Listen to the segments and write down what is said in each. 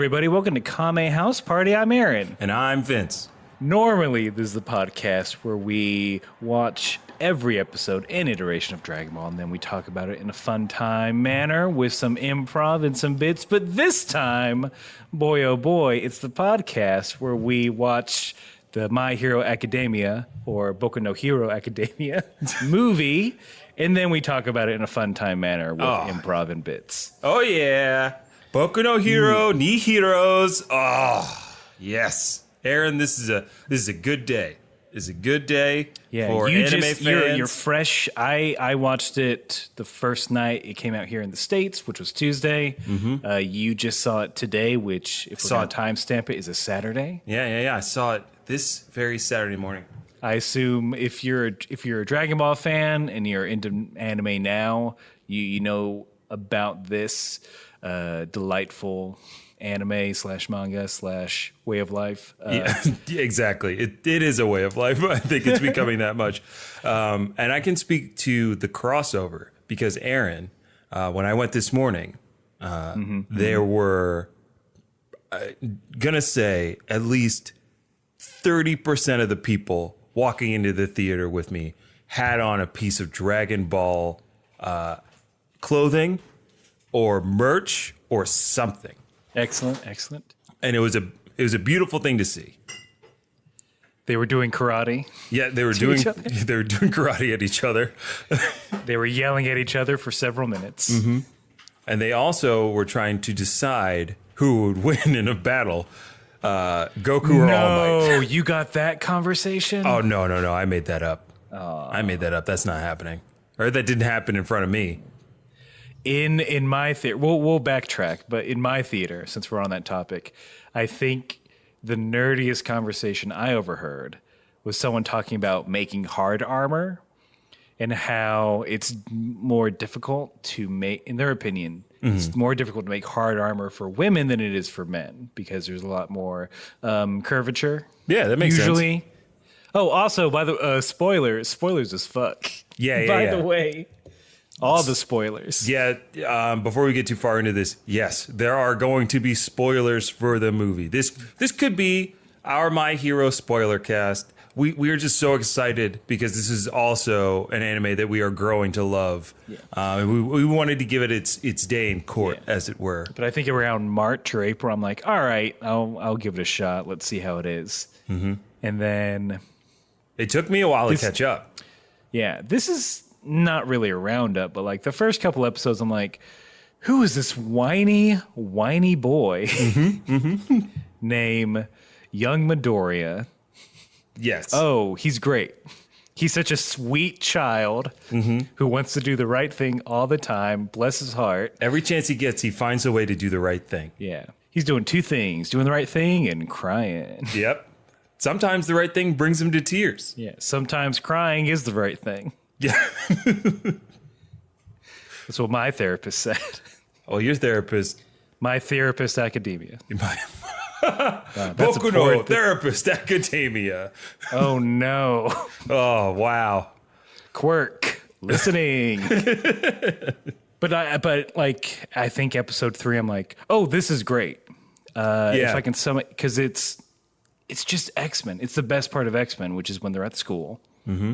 everybody. Welcome to Kame House Party. I'm Aaron. And I'm Vince. Normally, this is the podcast where we watch every episode and iteration of Dragon Ball, and then we talk about it in a fun time manner with some improv and some bits. But this time, boy oh boy, it's the podcast where we watch the My Hero Academia or Boku no Hero Academia movie, and then we talk about it in a fun time manner with improv and bits. Oh yeah, Boku no Hero, ni heroes. Oh yes, Aaron, this is a good day. It's a good day for anime fans. You're fresh. I watched it the first night it came out here in the States, which was Tuesday. Mm-hmm. You just saw it today, which if we're going to timestamp it is a Saturday. Yeah. I saw it this very Saturday morning. I assume if you're a Dragon Ball fan and you're into anime now, you know about this delightful anime / manga / way of life. Yeah, exactly. It is a way of life. I think it's becoming that much. And I can speak to the crossover because Aaron, when I went this morning, there were gonna say at least 30% of the people walking into the theater with me had on a piece of Dragon Ball clothing or merch or something. Excellent. And it was a beautiful thing to see. They were doing karate. Yeah, they were doing karate at each other. They were yelling at each other for several minutes. Mm-hmm. And they also were trying to decide who would win in a battle. Goku or All Might. No, you got that conversation? Oh, no. I made that up. I made that up. That's not happening. Or that didn't happen in front of me. In my theater, we'll backtrack, but in my theater, since we're on that topic, I think the nerdiest conversation I overheard was someone talking about making hard armor and how it's more difficult to make, in their opinion, it's more difficult to make hard armor for women than it is for men because there's a lot more curvature. Yeah, that makes usually. sense. Oh, also, by the spoilers as fuck. Yeah. By the way. All the spoilers. Yeah, before we get too far into this, yes, there are going to be spoilers for the movie. This could be our My Hero spoiler cast. We are just so excited because this is also an anime that we are growing to love. Yeah. We wanted to give it its day in court, as it were. But I think around March or April, I'm like, all right, I'll give it a shot. Let's see how it is. Mm-hmm. And then... It took me a while to catch up. Yeah, this is... not really a roundup, but like the first couple episodes, I'm like, who is this whiny boy named Young Midoriya? Yes. Oh, he's great. He's such a sweet child who wants to do the right thing all the time. Bless his heart. Every chance he gets, he finds a way to do the right thing. Yeah. He's doing two things, doing the right thing and crying. Yep. Sometimes the right thing brings him to tears. Yeah. Sometimes crying is the right thing. Yeah. That's what my therapist said. Oh, your therapist. My therapist academia. Boku no Therapist Academia. Oh, no. Oh, wow. Quirk. Listening. But I think episode 3, I'm like, oh, this is great. If I can sum it, because it's just X-Men. It's the best part of X-Men, which is when they're at school. Mm-hmm.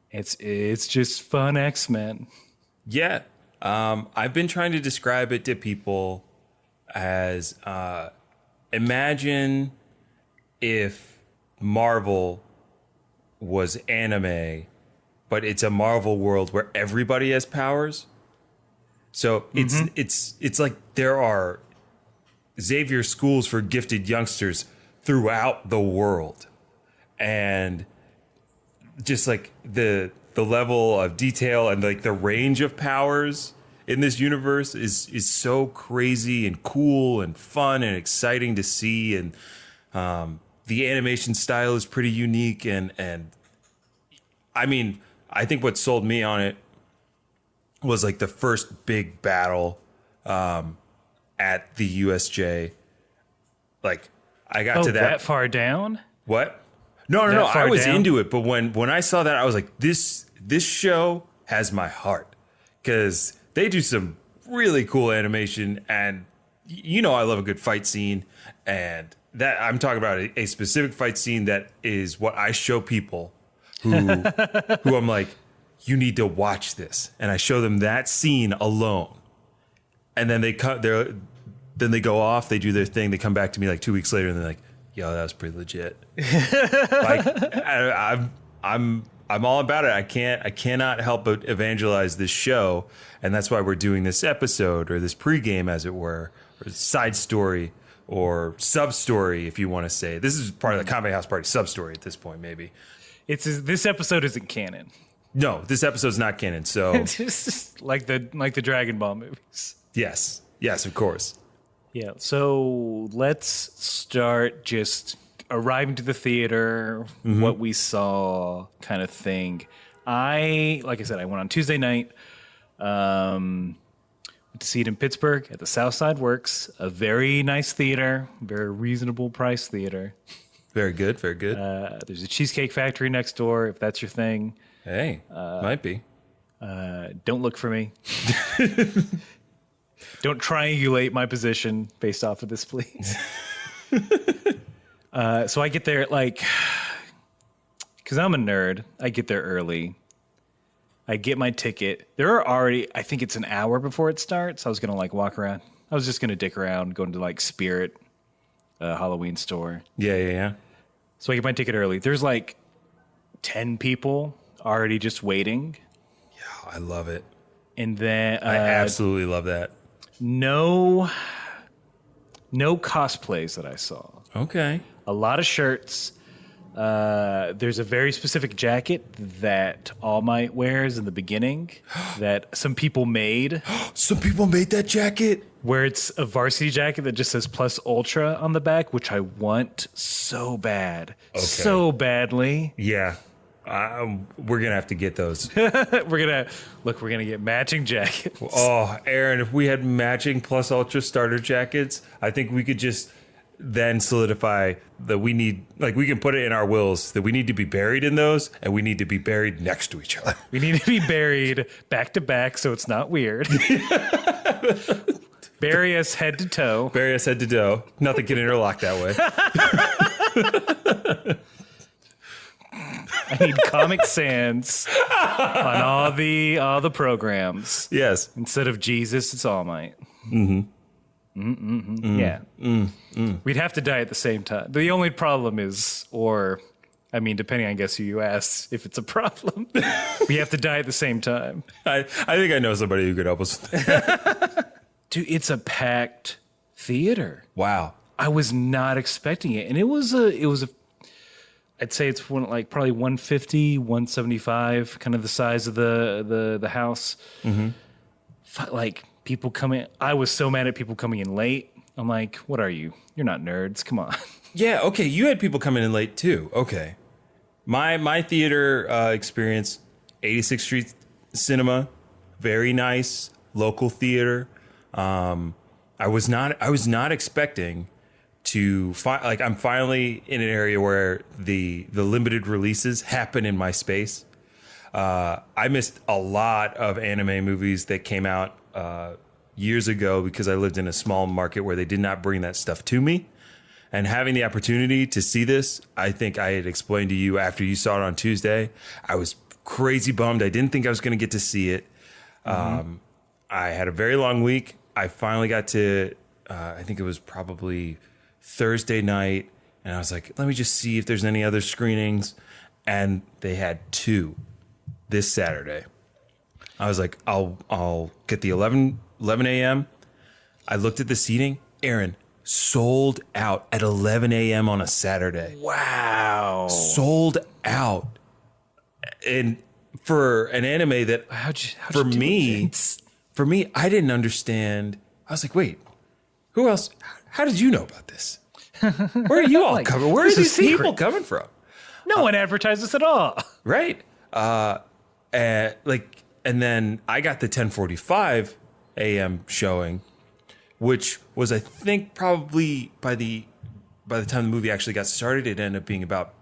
It's just fun X-Men. Yeah. I've been trying to describe it to people as imagine if Marvel was anime, but it's a Marvel world where everybody has powers. So it's like there are Xavier schools for gifted youngsters throughout the world. And just like the level of detail and like the range of powers in this universe is so crazy and cool and fun and exciting to see. And the animation style is pretty unique. And I mean, I think what sold me on it was like the first big battle at the USJ. Like I got to that far down. What? No. I was into it, but when I saw that, I was like, this show has my heart because they do some really cool animation, and you know I love a good fight scene, and that I'm talking about a specific fight scene that is what I show people who I'm like, you need to watch this, and I show them that scene alone, and then they go off, they do their thing, they come back to me like 2 weeks later, and they're like, yo, that was pretty legit. Like I'm all about it. I cannot help but evangelize this show, and that's why we're doing this episode, or this pregame, as it were, or side story, or sub story, if you want to say. This is part of the Kame House Party sub story at this point, maybe. This episode isn't canon. No, this episode's not canon. So It's just like the Dragon Ball movies. yes, of course. Yeah. So let's start just arriving to the theater, what we saw, kind of thing. Like I said, I went on Tuesday night. Went to see it in Pittsburgh at the Southside Works, a very nice theater, very reasonable price theater. Very good, very good. There's a Cheesecake Factory next door, if that's your thing. Hey, might be. Don't look for me. Don't triangulate my position based off of this, please. So I get there because I'm a nerd, I get there early. I get my ticket. There are already, I think it's an hour before it starts. I was going to walk around. I was just going to dick around, go into Spirit, Halloween store. Yeah. So I get my ticket early. There's 10 people already just waiting. Yeah, I love it. And then I absolutely love that. No cosplays that I saw. Okay. A lot of shirts. There's a very specific jacket that All Might wears in the beginning that some people made. Some people made that jacket? Where it's a varsity jacket that just says Plus Ultra on the back, which I want so bad. Okay. So badly. Yeah. We're going to have to get those. We're going to get matching jackets. Oh, Aaron, if we had matching Plus Ultra starter jackets, I think we could just then solidify that we need, we can put it in our wills that we need to be buried in those, and we need to be buried next to each other. We need to be buried back to back so it's not weird. Bury us head to toe. Bury us head to toe. Nothing can interlock that way. I need Comic Sans on all the programs. Yes. Instead of Jesus, it's All Might. Yeah. We'd have to die at the same time. The only problem is, depending, I guess, who you ask, if it's a problem, we have to die at the same time. I think I know somebody who could help us with that. Dude, it's a packed theater. Wow. I was not expecting it. And it was I'd say it's probably 150, 175, kind of the size of the house. People coming, I was so mad at people coming in late. I'm like, what are you? You're not nerds. Come on. Yeah, okay. You had people coming in late too. Okay. My theater experience, 86th Street Cinema, very nice local theater. I was not expecting to find, I'm finally in an area where the limited releases happen in my space. I missed a lot of anime movies that came out years ago because I lived in a small market where they did not bring that stuff to me. And having the opportunity to see this, I think I had explained to you after you saw it on Tuesday, I was crazy bummed. I didn't think I was going to get to see it. I had a very long week. I finally got to, I think it was probably Thursday night, and I was like, let me just see if there's any other screenings. And they had 2 this Saturday. I was like, I'll get the 11 a.m. I looked at the seating. Aaron, sold out at 11 a.m. on a Saturday. Wow. Sold out. And for an anime that, for me, I didn't understand. I was like, wait, who else? How did you know about this? Where are you all coming? Where are these people coming from? No one advertised this at all. Right. And then I got the 10:45 a.m. showing, which was, I think, probably by the time the movie actually got started, it ended up being about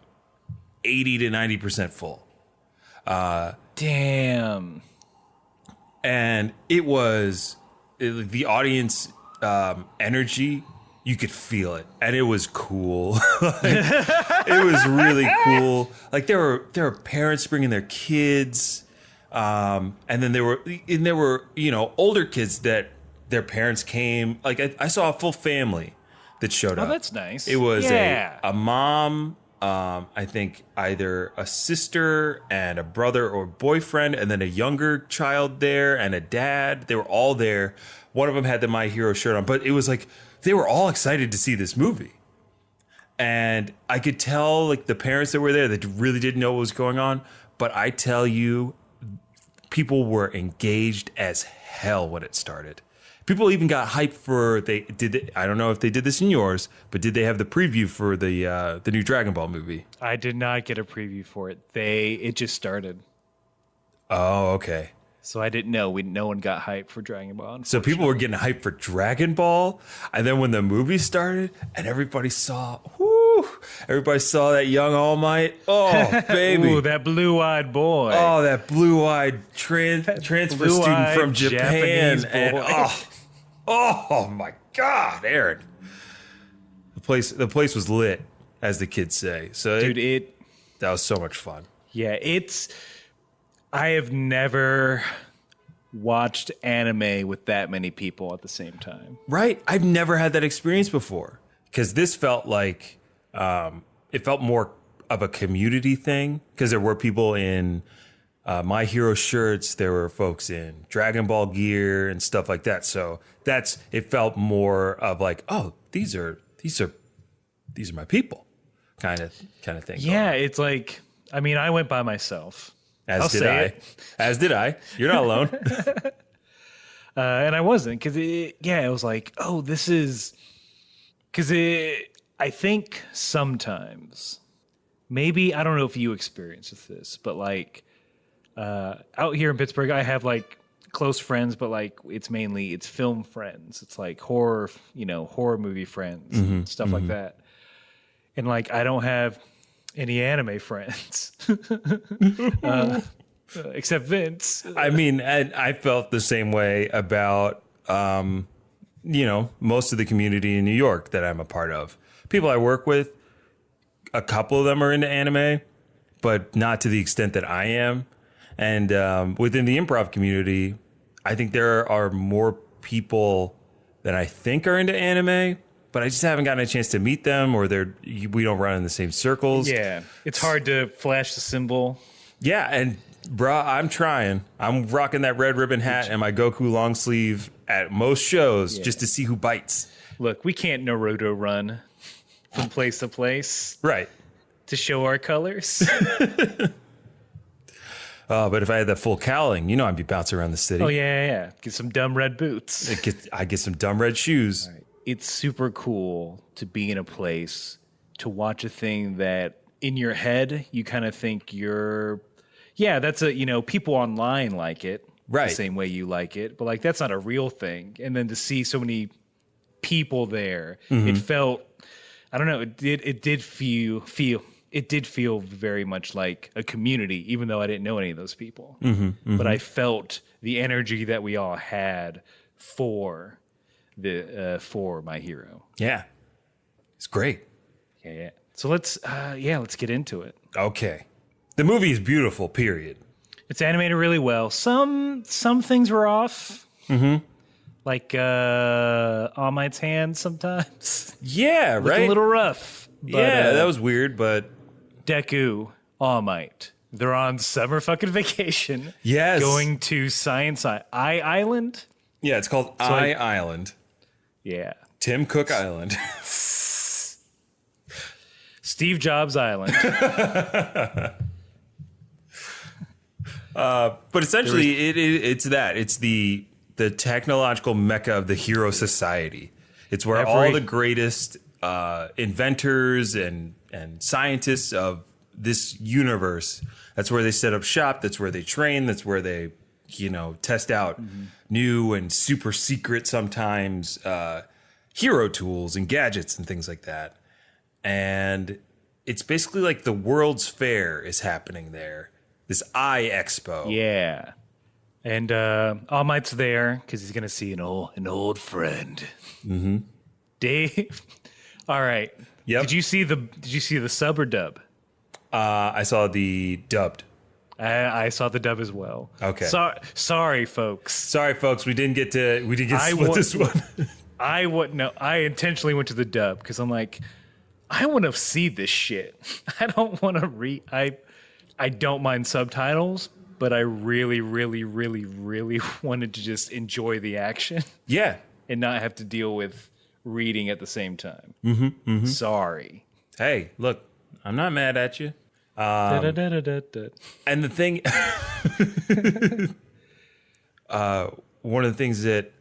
80 to 90% full. Damn. And the audience energy. You could feel it, and it was cool. It was really cool. Like there were parents bringing their kids, and then there were older kids that their parents came. Like I saw a full family that showed up. Oh, that's nice. It was a mom. I think either a sister and a brother or boyfriend, and then a younger child there, and a dad. They were all there. One of them had the My Hero shirt on, but it was like they were all excited to see this movie. And I could tell, like, the parents that were there, that really didn't know what was going on. But I tell you, people were engaged as hell when it started. People even got hyped for I don't know if they did this in yours, but did they have the preview for the new Dragon Ball movie? I did not get a preview for it. It just started. Oh, okay. So I didn't know. No one got hyped for Dragon Ball. So people were getting hyped for Dragon Ball, and then when the movie started, and everybody saw that young All Might. Oh, baby. Ooh, that blue-eyed boy. Oh, that blue-eyed transfer student from Japan. And oh my God, Aaron. The place was lit, as the kids say. So dude, that was so much fun. Yeah, I have never watched anime with that many people at the same time. Right. I've never had that experience before, because this felt like it felt more of a community thing, because there were people in My Hero shirts. There were folks in Dragon Ball gear and stuff like that. So it felt more of like, oh, these are my people kind of thing. Yeah. It's like, I mean, I went by myself. As did I. You're not alone. And I wasn't, because it was like, oh, this is, because I think sometimes, maybe, I don't know if you experience with this, but like out here in Pittsburgh, I have like close friends, but like it's film friends. It's like horror movie friends, stuff like that. And like, I don't have any anime friends, except Vince. I mean, I felt the same way about, most of the community in New York that I'm a part of. People I work with, a couple of them are into anime, but not to the extent that I am. And within the improv community, I think there are more people than I think are into anime, but I just haven't gotten a chance to meet them, or we don't run in the same circles. Yeah, it's hard to flash the symbol. Yeah, and brah, I'm trying. I'm rocking that red ribbon hat and my Goku long sleeve at most shows just to see who bites. Look, we can't Naruto run from place to place. Right. To show our colors. But if I had that full cowling, I'd be bouncing around the city. Oh, yeah. Get some dumb red boots. I get some dumb red shoes. Right. It's super cool to be in a place to watch a thing that in your head, you kind of think that's people online like it. Right. The same way you like it. But like, that's not a real thing. And then to see so many people there, it felt, I don't know, it did feel very much like a community, even though I didn't know any of those people. But I felt the energy that we all had for My Hero. Yeah, it's great. Yeah. So let's get into it. Okay, the movie is beautiful. Period. It's animated really well. Some things were off. Like All Might's hand sometimes. Yeah, right. A little rough. But, that was weird, but Deku, All Might, they're on summer fucking vacation. Yes. Going to Science Island. Yeah, it's called Island. Yeah. Tim Cook Island. Steve Jobs Island. But essentially, it's that. It's the technological mecca of the hero society. It's where all the greatest inventors and scientists of this universe, that's where they set up shop. That's where they train. That's where they, test out new and super secret sometimes hero tools and gadgets and things like that. And it's basically like the World's Fair is happening there. This Eye Expo. Yeah. And All Might's there because he's gonna see an old friend. Mm-hmm. Dave. All right. Yep. Did you see the sub or dub? I saw the dubbed. I saw the dub as well. Okay. Sorry, folks. Sorry, folks. We didn't get split this one. I intentionally went to the dub because I'm like, I want to see this shit. I don't want to read. I don't mind subtitles, but I really, really, really, really wanted to just enjoy the action. Yeah. And not have to deal with reading at the same time. Mm-hmm, mm-hmm. Sorry. Hey, look, I'm not mad at you. And the thing, one of the things that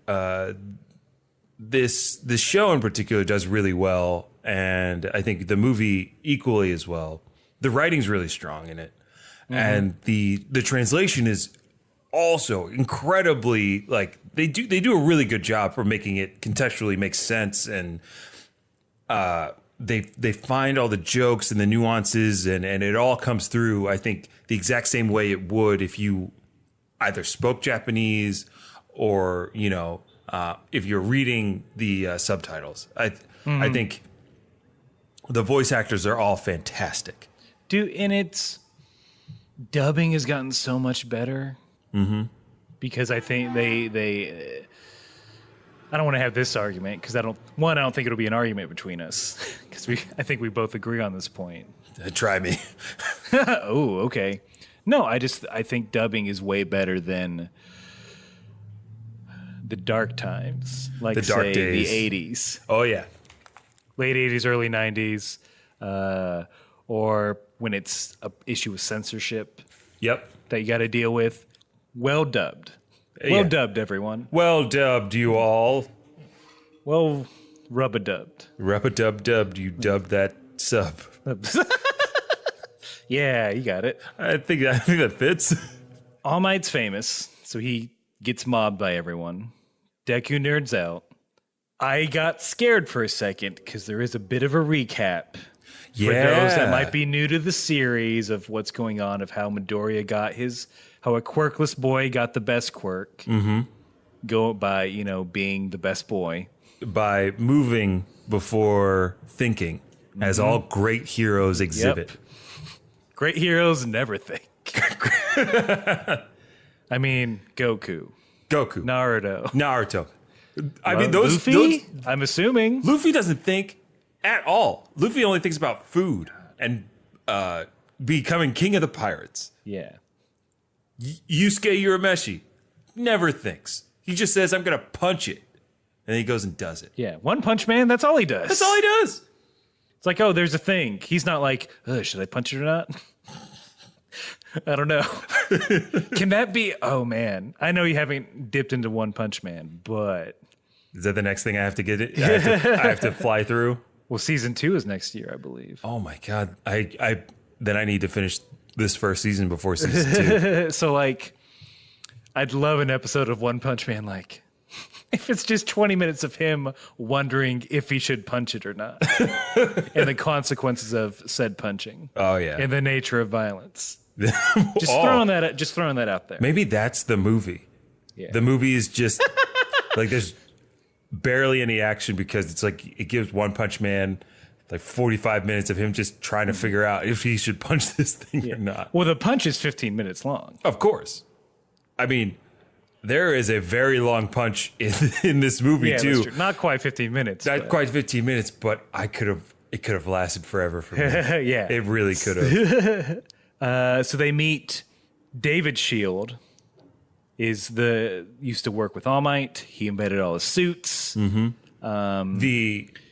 this show in particular does really well, and I think the movie equally as well. The writing's really strong in it, and the translation is also incredibly, like, they do a really good job for making it contextually make sense, and they find all the jokes and the nuances, and it all comes through, I think, the exact same way it would if you either spoke Japanese or, if you're reading the subtitles. I think the voice actors are all fantastic. Dude, and its dubbing has gotten so much better. Mm-hmm. Because I think they I don't want to have this argument because I don't think it'll be an argument between us because I think we both agree on this point. Try me. Oh, okay. No, I think dubbing is way better than the dark times, like, the dark say, days. the 80s. Oh yeah, late 80s, early 90s, or when it's an issue with censorship. Yep. That you got to deal with. Well dubbed. Well dubbed, everyone. Well dubbed, you all. Well, rub-a-dubbed. Rub-a-dub-dubbed, you dubbed that sub. Yeah, you got it. I think that fits. All Might's famous, so he gets mobbed by everyone. Deku nerds out. I got scared for a second because there is a bit of a recap. For those that might be new to the series of what's going on, of how Midoriya got how a quirkless boy got the best quirk. Mm-hmm. Go by, being the best boy. By moving before thinking, as all great heroes exhibit. Yep. Great heroes never think. I mean, Goku. Naruto. I mean, those Luffy? I'm assuming. Luffy doesn't think at all. Luffy only thinks about food and becoming king of the pirates. Yeah. Yusuke Urameshi never thinks. He just says, I'm going to punch it. And he goes and does it. Yeah. One Punch Man, that's all he does. That's all he does. It's like, oh, there's a thing. He's not like, should I punch it or not? I don't know. Can that be? Oh, man. I know you haven't dipped into One Punch Man, but. Is that the next thing I have to get it? I have to fly through? Well, season 2 is next year, I believe. Oh, my God. Then I need to finish this first season before season 2. So, like, I'd love an episode of One Punch Man, like, if it's just 20 minutes of him wondering if he should punch it or not. And the consequences of said punching. Oh, yeah. And the nature of violence. Just throwing that out there. Maybe that's the movie. Yeah. The movie is just like there's barely any action because it's like it gives One Punch Man like 45 minutes of him just trying to figure out if he should punch this thing or not. Well, the punch is 15 minutes long. Of course. I mean, there is a very long punch in this movie too. That's true. Not quite 15 minutes. Not quite 15 minutes, but it could have lasted forever for me. Yeah. It really could have. So they meet David Shield. Used to work with All Might. He invented all his suits. Mm-hmm.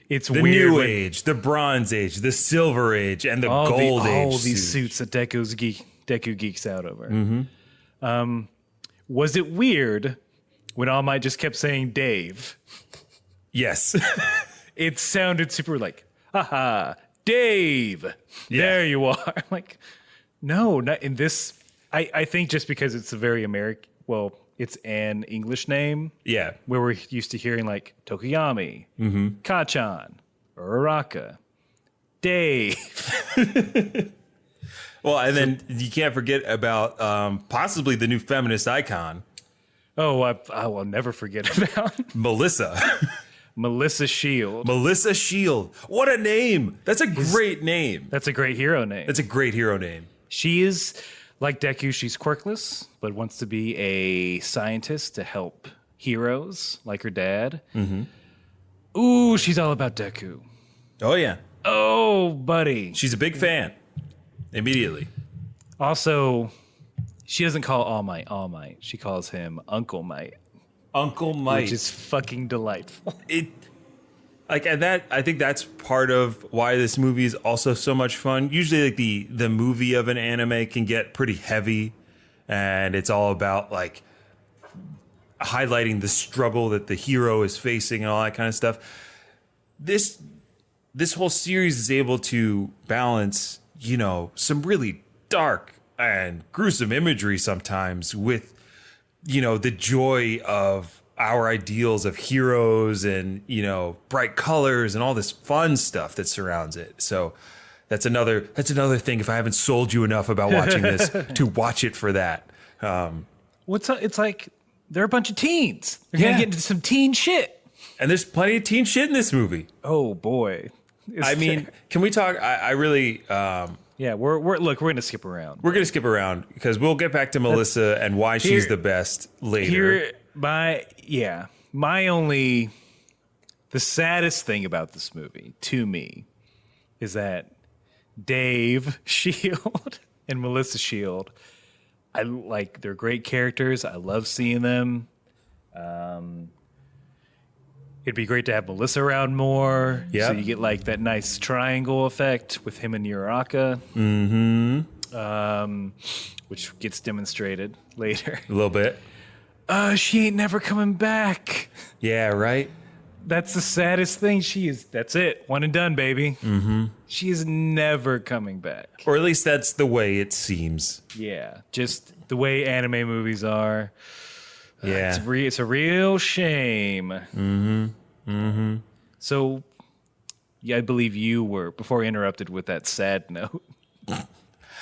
It's the weird New Age, the Bronze Age, the Silver Age, and the Gold Age. All these suits that Deku geeks out over. Mm-hmm. Was it weird when All Might just kept saying Dave? Yes. It sounded super like, haha, Dave. Yeah. There you are. I'm like, no, not in this. I think just because it's a very American, well, it's an English name. Yeah. Where we're used to hearing like Tokuyami, Kachan, or Araka, Dave. Well, and then you can't forget about possibly the new feminist icon, Oh, I will never forget about Melissa. Melissa Shield. Melissa Shield. What a name. That's a great name. That's a great hero name. That's a great hero name. She is, like Deku, she's quirkless, but wants to be a scientist to help heroes like her dad. Mm-hmm. Ooh, she's all about Deku. Oh, yeah. Oh, buddy. She's a big fan. Immediately. Also, she doesn't call All Might All Might. She calls him Uncle Might. Uncle Might. Which is fucking delightful. And that, I think that's part of why this movie is also so much fun. Usually, like the movie of an anime can get pretty heavy, and it's all about like highlighting the struggle that the hero is facing and all that kind of stuff. This whole series is able to balance, some really dark and gruesome imagery sometimes with, the joy of our ideals of heroes and, bright colors and all this fun stuff that surrounds it. So that's another thing. If I haven't sold you enough about watching this, to watch it for that. It's like they're a bunch of teens. They're going to get into some teen shit. And there's plenty of teen shit in this movie. Oh, boy. Can we talk? I really... yeah, we're going to skip around. We're going to skip around because we'll get back to Melissa and why she's the best later. The saddest thing about this movie to me is that Dave Shield and Melissa Shield, they're great characters. I love seeing them. It'd be great to have Melissa around more. Yep. So you get like that nice triangle effect with him and Uraraka. Which gets demonstrated later. A little bit. She ain't never coming back. Yeah, right? That's the saddest thing. That's it. One and done, baby. Mm-hmm. She is never coming back. Or at least that's the way it seems. Yeah, just the way anime movies are. Yeah. It's a real shame. Mm-hmm. Mm-hmm. So, yeah, I believe you were, before I interrupted with that sad note, I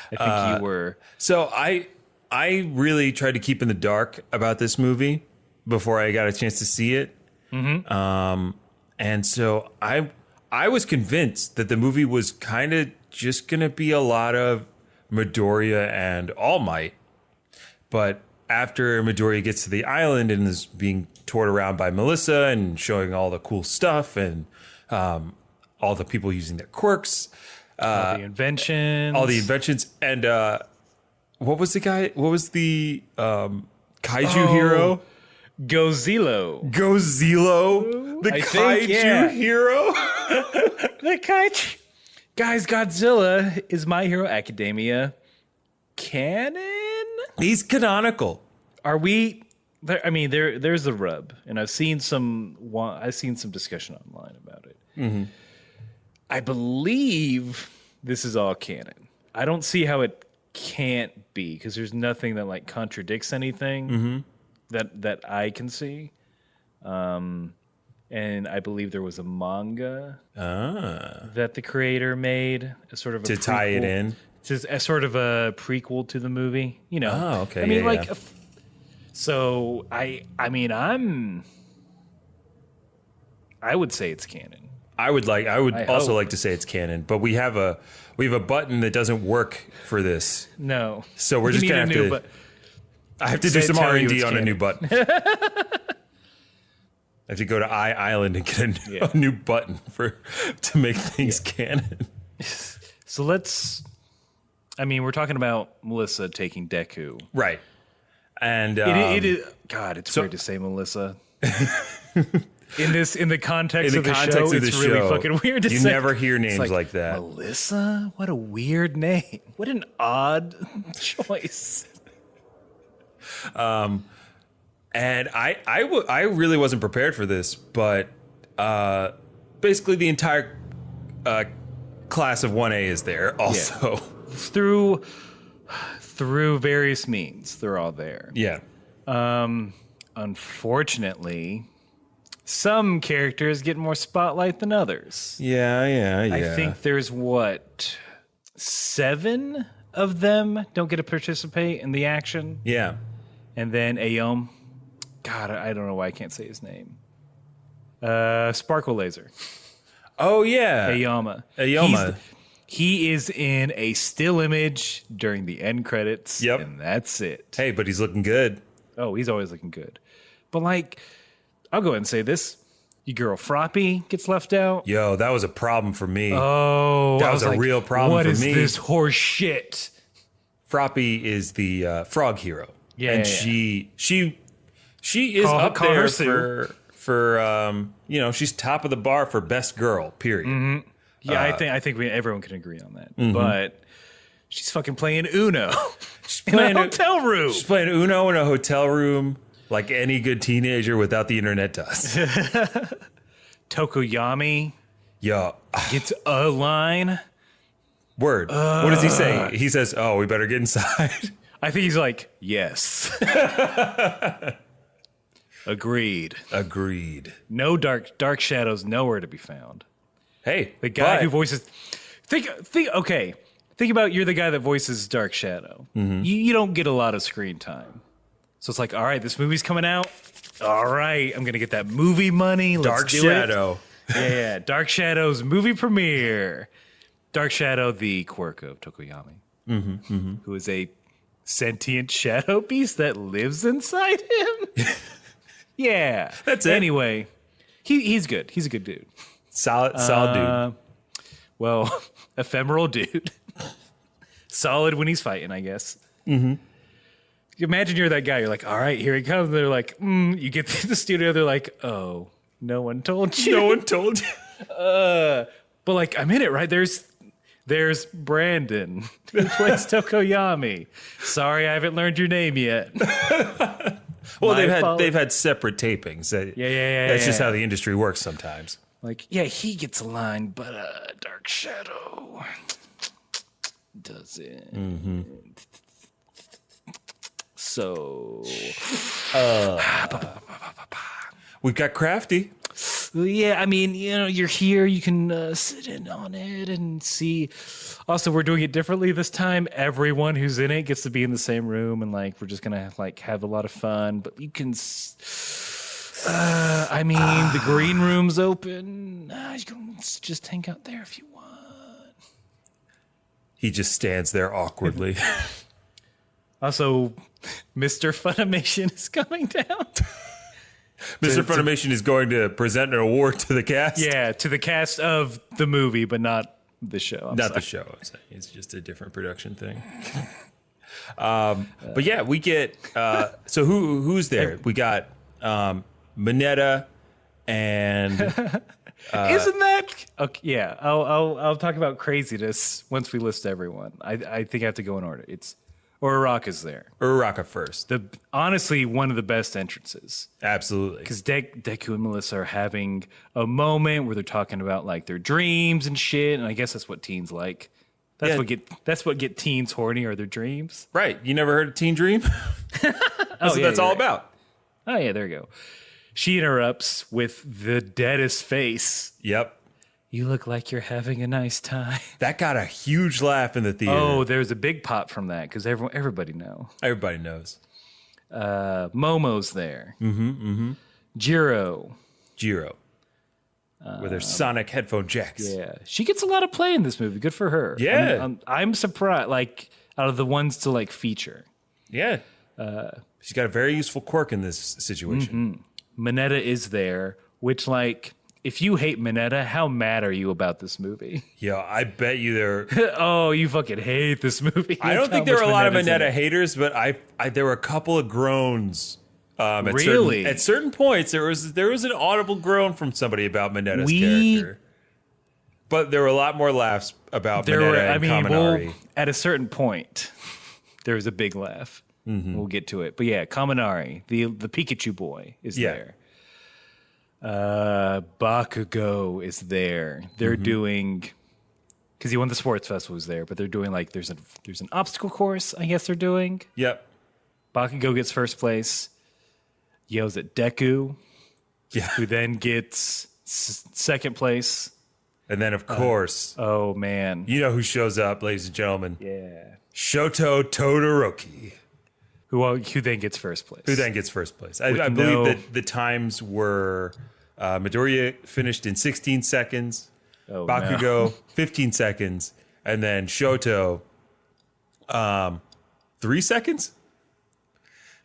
think you were. So I really tried to keep in the dark about this movie before I got a chance to see it. Mm-hmm. And so I was convinced that the movie was kind of just going to be a lot of Midoriya and All Might. But after Midoriya gets to the island and is being toured around by Melissa and showing all the cool stuff and all the people using their quirks. All the inventions. And what was the kaiju hero? Gozilo. The kaiju hero? The kaiju. Guys, Godzilla is My Hero Academia canon? He's canonical. Are we? There's the rub, and I've seen some discussion online about it. Mm-hmm. I believe this is all canon. I don't see how it can't be because there's nothing that like contradicts anything that I can see. And I believe there was a manga that the creator made, a sort of to tie it in. It's a sort of a prequel to the movie, Oh, okay. So I would say it's canon. I would also like to say it's canon, but we have a button that doesn't work for this. No. So we're just gonna have to. I have to do some R&D on a new button. I have to go to Island and get a new button to make things canon. So we're talking about Melissa taking Deku. Right. And it is, God, it's weird to say Melissa. In the context of the show, it's really fucking weird to say. You never hear names like that. Melissa? What a weird name. What an odd choice. And I really wasn't prepared for this, but basically the entire class of 1A is there also. Yeah. Through various means, they're all there. Yeah. Unfortunately, some characters get more spotlight than others. Yeah. I think there's 7 of them don't get to participate in the action. Yeah. And then Aom God, I don't know why I can't say his name. Sparkle Laser. Oh yeah, Aoyama. Aoyama. He is in a still image during the end credits. Yep. And that's it. Hey, but he's looking good. Oh, he's always looking good. But like, I'll go ahead and say this. Your girl Froppy gets left out. Yo, that was a problem for me. Oh, that I was a like, real problem what for is me. this horse shit? Froppy is the frog hero. Yeah, and yeah, she is up call her there for she's top of the bar for best girl. Period. Mm-hmm. Yeah, I think everyone can agree on that. Mm-hmm. But she's fucking playing Uno. She's playing in a hotel room. She's playing Uno in a hotel room like any good teenager without the internet does. Tokoyami Yo, gets a line. Word. What does he say? He says, "Oh, we better get inside." I think he's like, "Yes." Agreed. No dark shadows nowhere to be found. Hey, the guy who voices think about you're the guy that voices Dark Shadow. Mm-hmm. You don't get a lot of screen time. So it's like, all right, this movie's coming out. All right, I'm going to get that movie money. Let's Dark do Shadow. It. Yeah, Dark Shadow's movie premiere. Dark Shadow, the quirk of Tokoyami, who is a sentient shadow beast that lives inside him. Yeah. That's it. Anyway, he's good. He's a good dude. Solid dude. Well, ephemeral dude. Solid when he's fighting, I guess. Mm-hmm. Imagine you're that guy. You're like, all right, here he comes. They're like, you get to the studio. They're like, oh, no one told you. No one told you. But like, I'm in it, right? There's Brandon who plays Tokoyami. Sorry, I haven't learned your name yet. Well, they've had separate tapings. Yeah. That's just how the industry works sometimes. Like, yeah, he gets a line, but Dark Shadow doesn't. Mm-hmm. So, we've got Crafty. Yeah, I mean, you're here. You can sit in on it and see. Also, we're doing it differently this time. Everyone who's in it gets to be in the same room, and like we're just gonna like have a lot of fun. But you can. The green room's open. You can just hang out there if you want. He just stands there awkwardly. Also, Mr. Funimation is coming down. Mr. Funimation is going to present an award to the cast? Yeah, to the cast of the movie, but not the show. The show. I'm saying. It's just a different production thing. But yeah, we get... so who's there? We got Mineta and... Isn't that... Okay, yeah, I'll talk about craziness once we list everyone. I think I have to go in order. It's... Uraraka's there. Uraraka first. Honestly, one of the best entrances. Absolutely. Because Deku and Melissa are having a moment where they're talking about like their dreams and shit, and I guess that's what teens like. That's what get teens horny, are their dreams. Right. You never heard of Teen Dream? That's what that's all about. Oh yeah, there you go. She interrupts with the deadest face. Yep. You look like you're having a nice time. That got a huge laugh in the theater. Oh, there's a big pop from that because everybody knows. Everybody knows. Momo's there. Mm-hmm. Jiro. With her sonic headphone jacks. Yeah. She gets a lot of play in this movie. Good for her. Yeah. I'm surprised, like, out of the ones to, like, feature. Yeah. She's got a very useful quirk in this situation. Mm-hmm. Mineta is there, which, like... If you hate Mineta, how mad are you about this movie? Yeah, I bet you there. Oh, you fucking hate this movie. I don't think there were a lot of Mineta haters, but there were a couple of groans. Really? At certain points, there was an audible groan from somebody about Mineta's character. But there were a lot more laughs about Mineta and Kaminari. Well, at a certain point, there was a big laugh. Mm-hmm. We'll get to it. But yeah, Kaminari, the Pikachu boy, is there. Bakugo is there. They're doing, because he won the sports festival, was there, but they're doing like there's an obstacle course, I guess they're doing. Yep. Bakugo gets first place, yells at Deku, who then gets second place. And then of course, oh man, you know who shows up, ladies and gentlemen? Yeah, Shoto Todoroki. Who then gets first place? Who then gets first place? I believe that the times were Midoriya finished in 16 seconds, Bakugo 15 seconds, and then Shoto 3 seconds.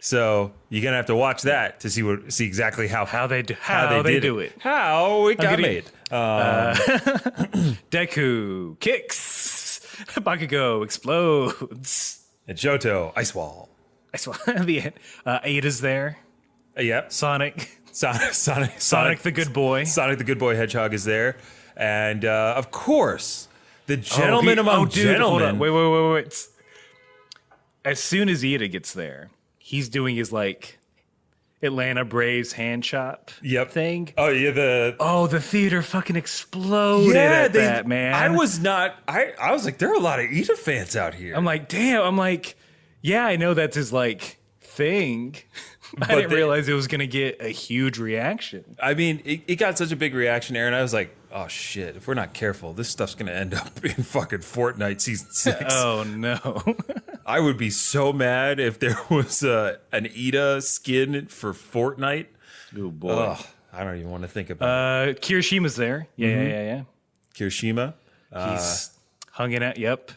So you're gonna have to watch that to see exactly how they do it. How it got made. Deku kicks. Bakugo explodes. And Shoto ice wall. The end. Ada's there. Yep. Sonic the good boy. Sonic the good boy Hedgehog is there, and of course the gentleman among gentlemen. Hold on. Wait. As soon as Ida gets there, he's doing his like Atlanta Braves hand chop thing. Oh yeah, the theater fucking exploded at that, man. I was like, there are a lot of Ida fans out here. I'm like, damn. Yeah, I know that's his like thing. I didn't realize it was going to get a huge reaction. I mean, it got such a big reaction, Aaron. I was like, oh shit, if we're not careful, this stuff's going to end up in fucking Fortnite season 6. Oh no. I would be so mad if there was an Ida skin for Fortnite. Oh boy. Ugh, I don't even want to think about it. Kirishima's there. Yeah. Kirishima. He's hanging out. Yep.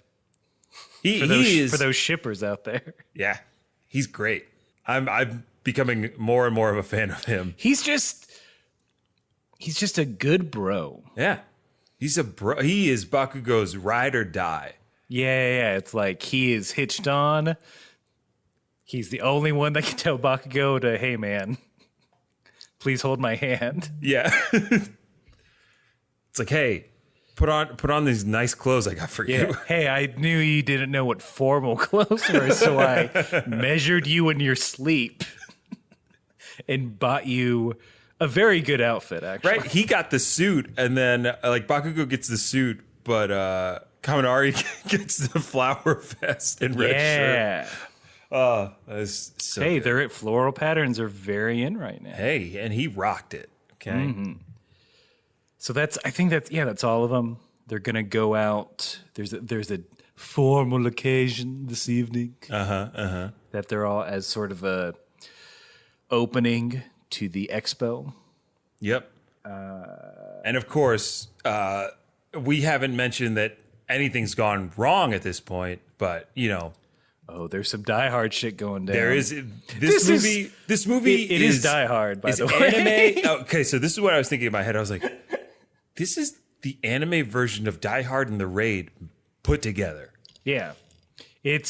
For those shippers out there. Yeah, he's great. I'm becoming more and more of a fan of him. He's just a good bro. Yeah, he's a bro. He is Bakugo's ride or die. Yeah. It's like he is hitched on. He's the only one that can tell Bakugo to, hey man, please hold my hand. Yeah. It's like, hey, put on these nice clothes I got for you. Hey, I knew you didn't know what formal clothes were, so I measured you in your sleep and bought you a very good outfit, actually. Right? He got the suit, and then like Bakugo gets the suit, but Kaminari gets the flower vest and red shirt. Oh, that's so good. Their floral patterns are very in right now. Hey, and he rocked it. Okay. Mm-hmm. So I think that's all of them. They're gonna go out. There's a formal occasion this evening. That they're all as sort of a opening to the expo. Yep. And of course, we haven't mentioned that anything's gone wrong at this point, but you know. Oh, there's some Die Hard shit going down. There is this movie. It is Die Hard, by the way. Anime. Okay, so this is what I was thinking in my head. I was like, this is the anime version of Die Hard and the Raid put together. Yeah.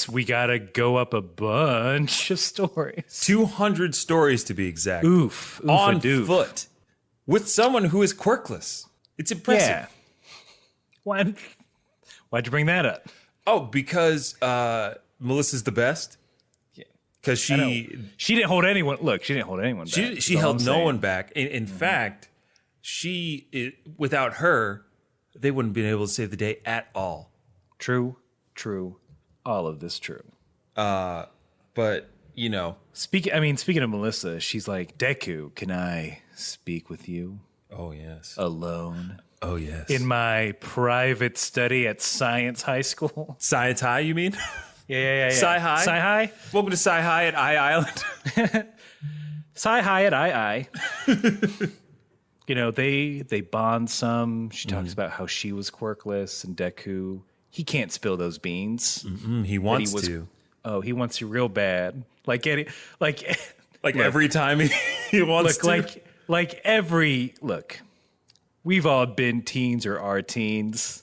We gotta go up a bunch of stories. 200 stories to be exact. Oof on foot. With someone who is quirkless. It's impressive. Yeah. Why'd you bring that up? Oh, because Melissa's the best. Yeah. Because she didn't hold anyone. Look, she didn't hold anyone back. She held no one back. In fact, without her, they wouldn't have been able to save the day at all. True. All of this true. But, you know. Speaking of Melissa, she's like, Deku, can I speak with you? Oh, yes. Alone. Oh, yes. In my private study at Science High School. Science High, you mean? Yeah. Sci-High? Sci-High? Welcome to Sci-High at Island. Sci-High at I. You know, they bond some. She talks about how she was quirkless, and Deku, he can't spill those beans. He wants to. Oh, he wants to real bad. Every time he wants to. Look, we've all been teens or are teens.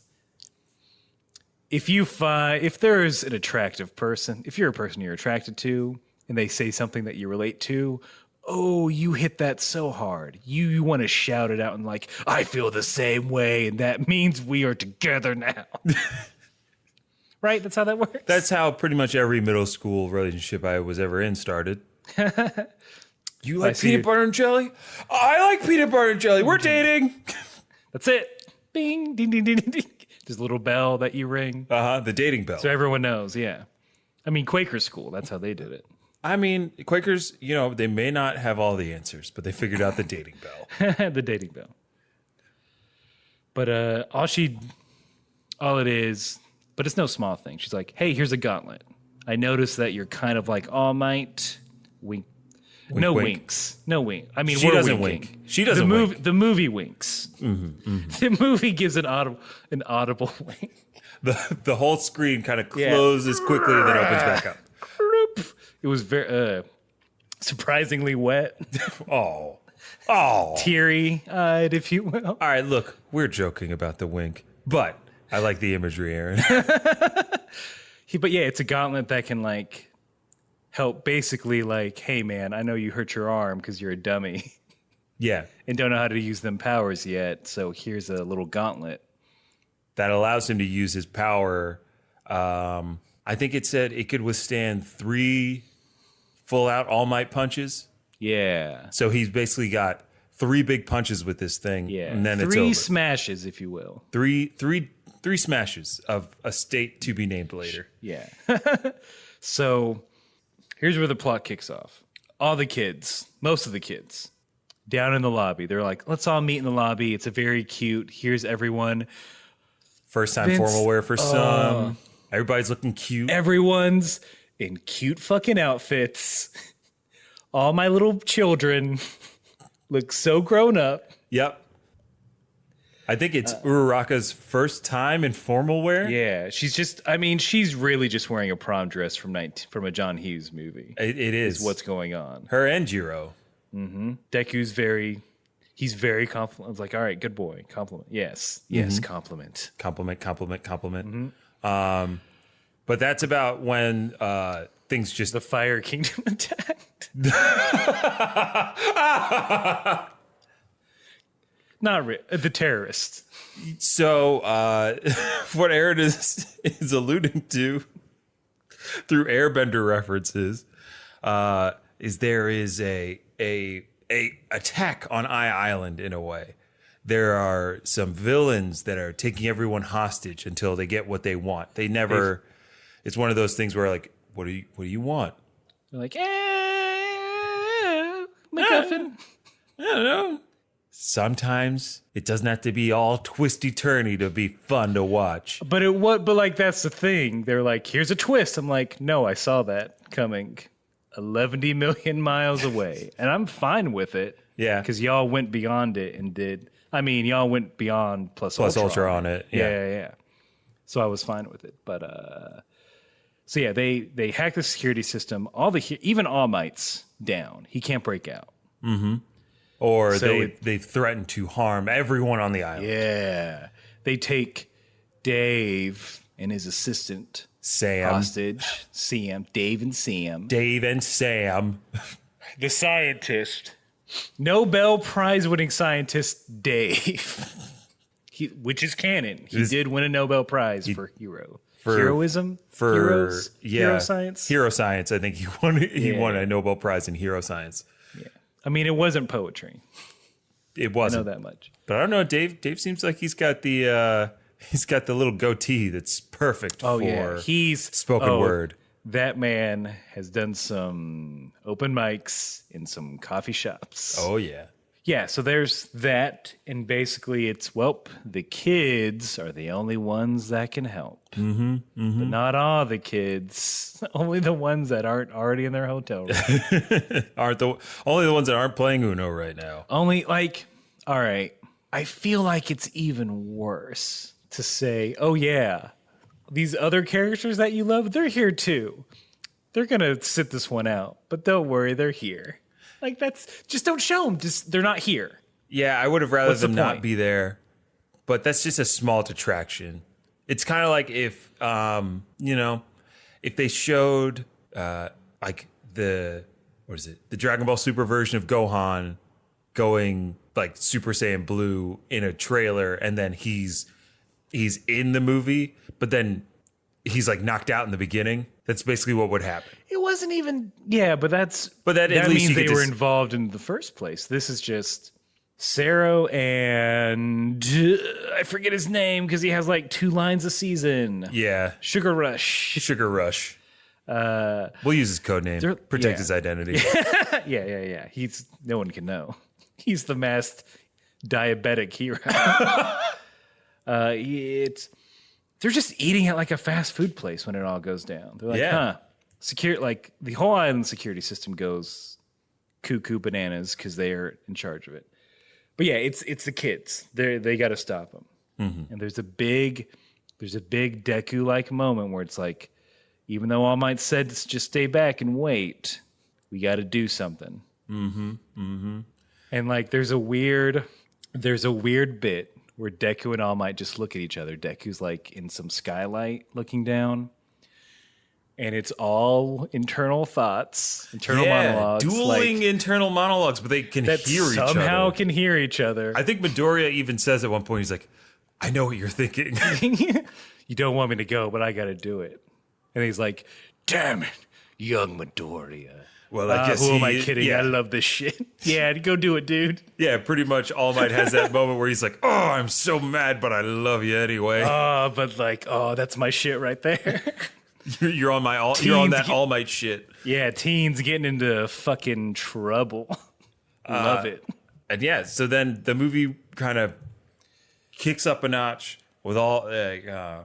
If there's an attractive person, if you're a person you're attracted to, and they say something that you relate to, oh, you hit that so hard. You want to shout it out and like, I feel the same way, and that means we are together now. Right? That's how that works? That's how pretty much every middle school relationship I was ever in started. You like peanut butter and jelly? I like peanut butter and jelly. We're dating. That's it. Bing, ding, ding, ding, ding. There's a little bell that you ring. The dating bell. So everyone knows, yeah. I mean, Quaker school, that's how they did it. I mean, Quakers, you know, they may not have all the answers, but they figured out the dating bell. The dating bell. But all it is, but it's no small thing. She's like, hey, here's a gauntlet. I noticed that you're kind of like All Might. Wink. Wink, No wink. winks. No wink. I mean, She we're doesn't winking. wink. She doesn't wink. The movie winks. The movie gives an audible wink. The whole screen kind of closes quickly and then opens back up. It was very surprisingly wet, Oh. teary-eyed, if you will. All right, look, we're joking about the wink, but I like the imagery, Aaron. But yeah, it's a gauntlet that can like help. Basically, like, hey man, I know you hurt your arm because you're a dummy Yeah. and don't know how to use them powers yet. So here's a little gauntlet. That allows him to use his power. I think it said it could withstand 3 full-out All Might punches. Yeah, So he's basically got 3 big punches with this thing, yeah. and then it's Three over. smashes, if you will. Three smashes of a state to be named later. Yeah. So here's where the plot kicks off. All the kids, most of the kids, down in the lobby. They're like, let's all meet in the lobby. It's a very cute. Here's everyone. First time Vince, formal wear for some. Everybody's looking cute. Everyone's in cute fucking outfits. All my little children look so grown up. Yep. I think it's Uraraka's first time in formal wear. Yeah, she's really just wearing a prom dress from a John Hughes movie. It is. What's going on. Her and Jiro. Deku's he's very compliment. I was like, all right, good boy. Compliment. Yes. Compliment. Compliment. But that's about when things just... The Fire Kingdom attacked. Not the terrorist. So what Aaron is alluding to through Airbender references is there is a attack on Island in a way. There are some villains that are taking everyone hostage until they get what they want. They never. It's one of those things where like, what do you want? They're like, MacGuffin. I don't know. Sometimes it doesn't have to be all twisty turny to be fun to watch. But like that's the thing. They're like, here's a twist. I'm like, no, I saw that coming 11 million miles away, and I'm fine with it. Yeah, because y'all went beyond it and did. I mean, y'all went beyond plus ultra on it. Yeah. So I was fine with it, but so yeah, they hacked the security system. Even All Might's down. He can't break out. Mm-hmm. Or so they threaten to harm everyone on the island. Yeah, they take Dave and his assistant Sam hostage. Dave and Sam, the scientist, Nobel Prize winning scientist Dave. Which is canon. He did win a Nobel Prize for heroism, hero science. Hero science. I think he won a Nobel Prize in hero science. Yeah, I mean it wasn't poetry. It wasn't. I know that much. But I don't know. Dave seems like he's got the little goatee that's perfect for spoken word. That man has done some open mics in some coffee shops. Oh yeah. Yeah, so there's that, and basically it's, the kids are the only ones that can help. But not all the kids, only the ones that aren't already in their hotel room. Only the ones that aren't playing Uno right now. Only, all right, I feel like it's even worse to say, oh yeah, these other characters that you love, they're here too. They're going to sit this one out, but don't worry, they're here. Like just don't show them. They're not here. Yeah, I would have rather them not be there, but that's just a small detraction. It's kind of like if if they showed the Dragon Ball Super version of Gohan going like Super Saiyan Blue in a trailer, and then he's in the movie, but then he's like knocked out in the beginning. That's basically what would happen. It wasn't even, but that at least means they were involved in the first place. This is just Saro and I forget his name because he has like 2 lines a season. Yeah, Sugar Rush. We'll use his code name, protect his identity. Yeah. No one can know. He's the masked diabetic hero. They're just eating at like a fast food place when it all goes down. They're like, like the whole island security system goes cuckoo bananas because they are in charge of it. But yeah, it's the kids. They got to stop them. And there's a big Deku like moment where it's like, even though All Might said just stay back and wait, we got to do something. And like there's a weird bit where Deku and All Might just look at each other. Deku's like in some skylight looking down. And it's all internal thoughts, monologues. Dueling internal monologues, but they can hear each other. Somehow can hear each other. I think Midoriya even says at one point, he's like, I know what you're thinking. You don't want me to go, but I got to do it. And he's like, damn it, young Midoriya. Well, I guess who am I kidding? Yeah. I love this shit. Yeah, go do it, dude. Yeah, pretty much All Might has that moment where he's like, oh, I'm so mad, but I love you anyway. That's my shit right there. You're on that All Might shit. Yeah, teens getting into fucking trouble. Love it. And yeah, so then the movie kind of kicks up a notch with all the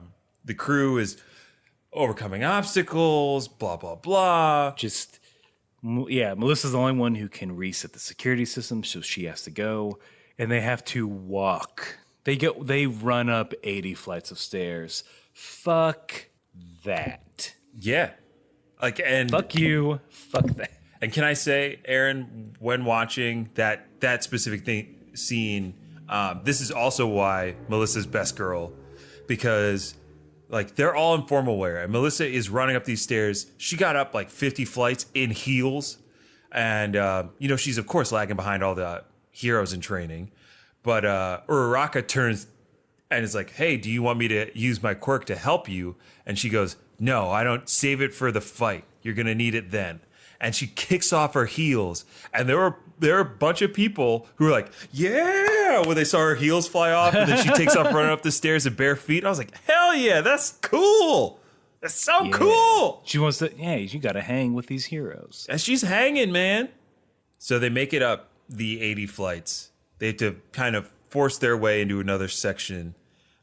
crew is overcoming obstacles, blah blah blah. Melissa's the only one who can reset the security system, so she has to go, and they have to walk. They run up 80 flights of stairs. Fuck that. Yeah. Fuck you. Fuck that. And can I say, Aaron, when watching that specific scene, this is also why Melissa's best girl, because like they're all in formal wear, and Melissa is running up these stairs. She got up like 50 flights in heels, and she's of course lagging behind all the heroes in training. But Uraraka turns and is like, "Hey, do you want me to use my quirk to help you?" And she goes, "No, I don't. Save it for the fight. You're gonna need it then." And she kicks off her heels, and there were a bunch of people who were like, "Yeah!" when they saw her heels fly off, and then she takes off running up the stairs in bare feet. I was like, "Hell yeah, that's cool! That's so cool!" She wants to. Yeah, you got to hang with these heroes. And she's hanging, man. So they make it up the 80 flights. They have to kind of force their way into another section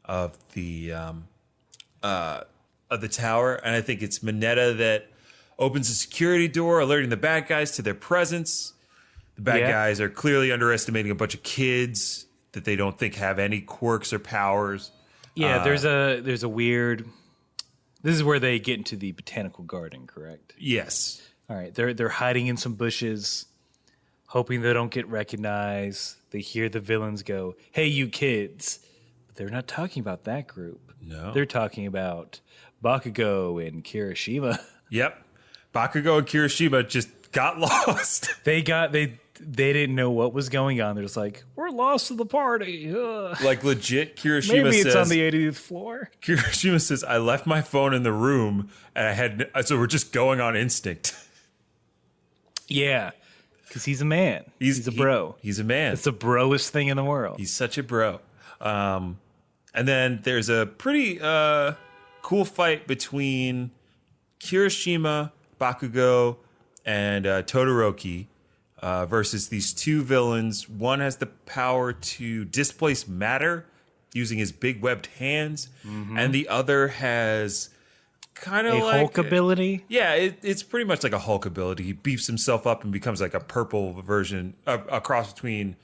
of the tower, and I think it's Mineta that opens a security door, alerting the bad guys to their presence. The bad guys are clearly underestimating a bunch of kids that they don't think have any quirks or powers. Yeah, there's a weird. This is where they get into the botanical garden, correct? Yes. All right, they're hiding in some bushes, hoping they don't get recognized. They hear the villains go, "Hey, you kids!" But they're not talking about that group. No, they're talking about Bakugo and Kirishima. Yep. Bakugo and Kirishima just got lost. They didn't know what was going on. They're just like, we're lost to the party. Ugh. Like legit, Kirishima Maybe it's says, on the 80th floor. Kirishima says, I left my phone in the room and so we're just going on instinct. Yeah. Because he's a man. He's a bro. He's a man. It's the broest thing in the world. He's such a bro. And then there's a pretty cool fight between Kirishima, Bakugo, and Todoroki versus these two villains. One has the power to displace matter using his big webbed hands, and the other has kind of like Hulk ability. Yeah, it's pretty much like a Hulk ability. He beefs himself up and becomes like a purple version, a cross between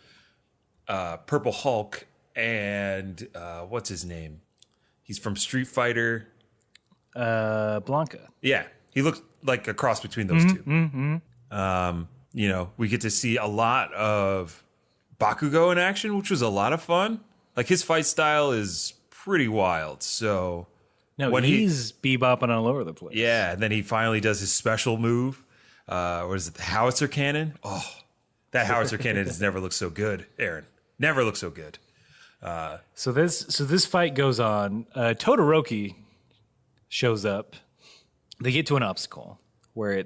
Purple Hulk and what's his name? He's from Street Fighter. Blanca. Yeah, he looks like a cross between those two. We get to see a lot of Bakugo in action, which was a lot of fun. Like his fight style is pretty wild. So he's bebopping all over the place. Yeah, and then he finally does his special move. What is it? The howitzer cannon. Oh, that howitzer cannon has never looked so good, Aaron. Never looked so good. So this fight goes on. Todoroki shows up. They get to an obstacle where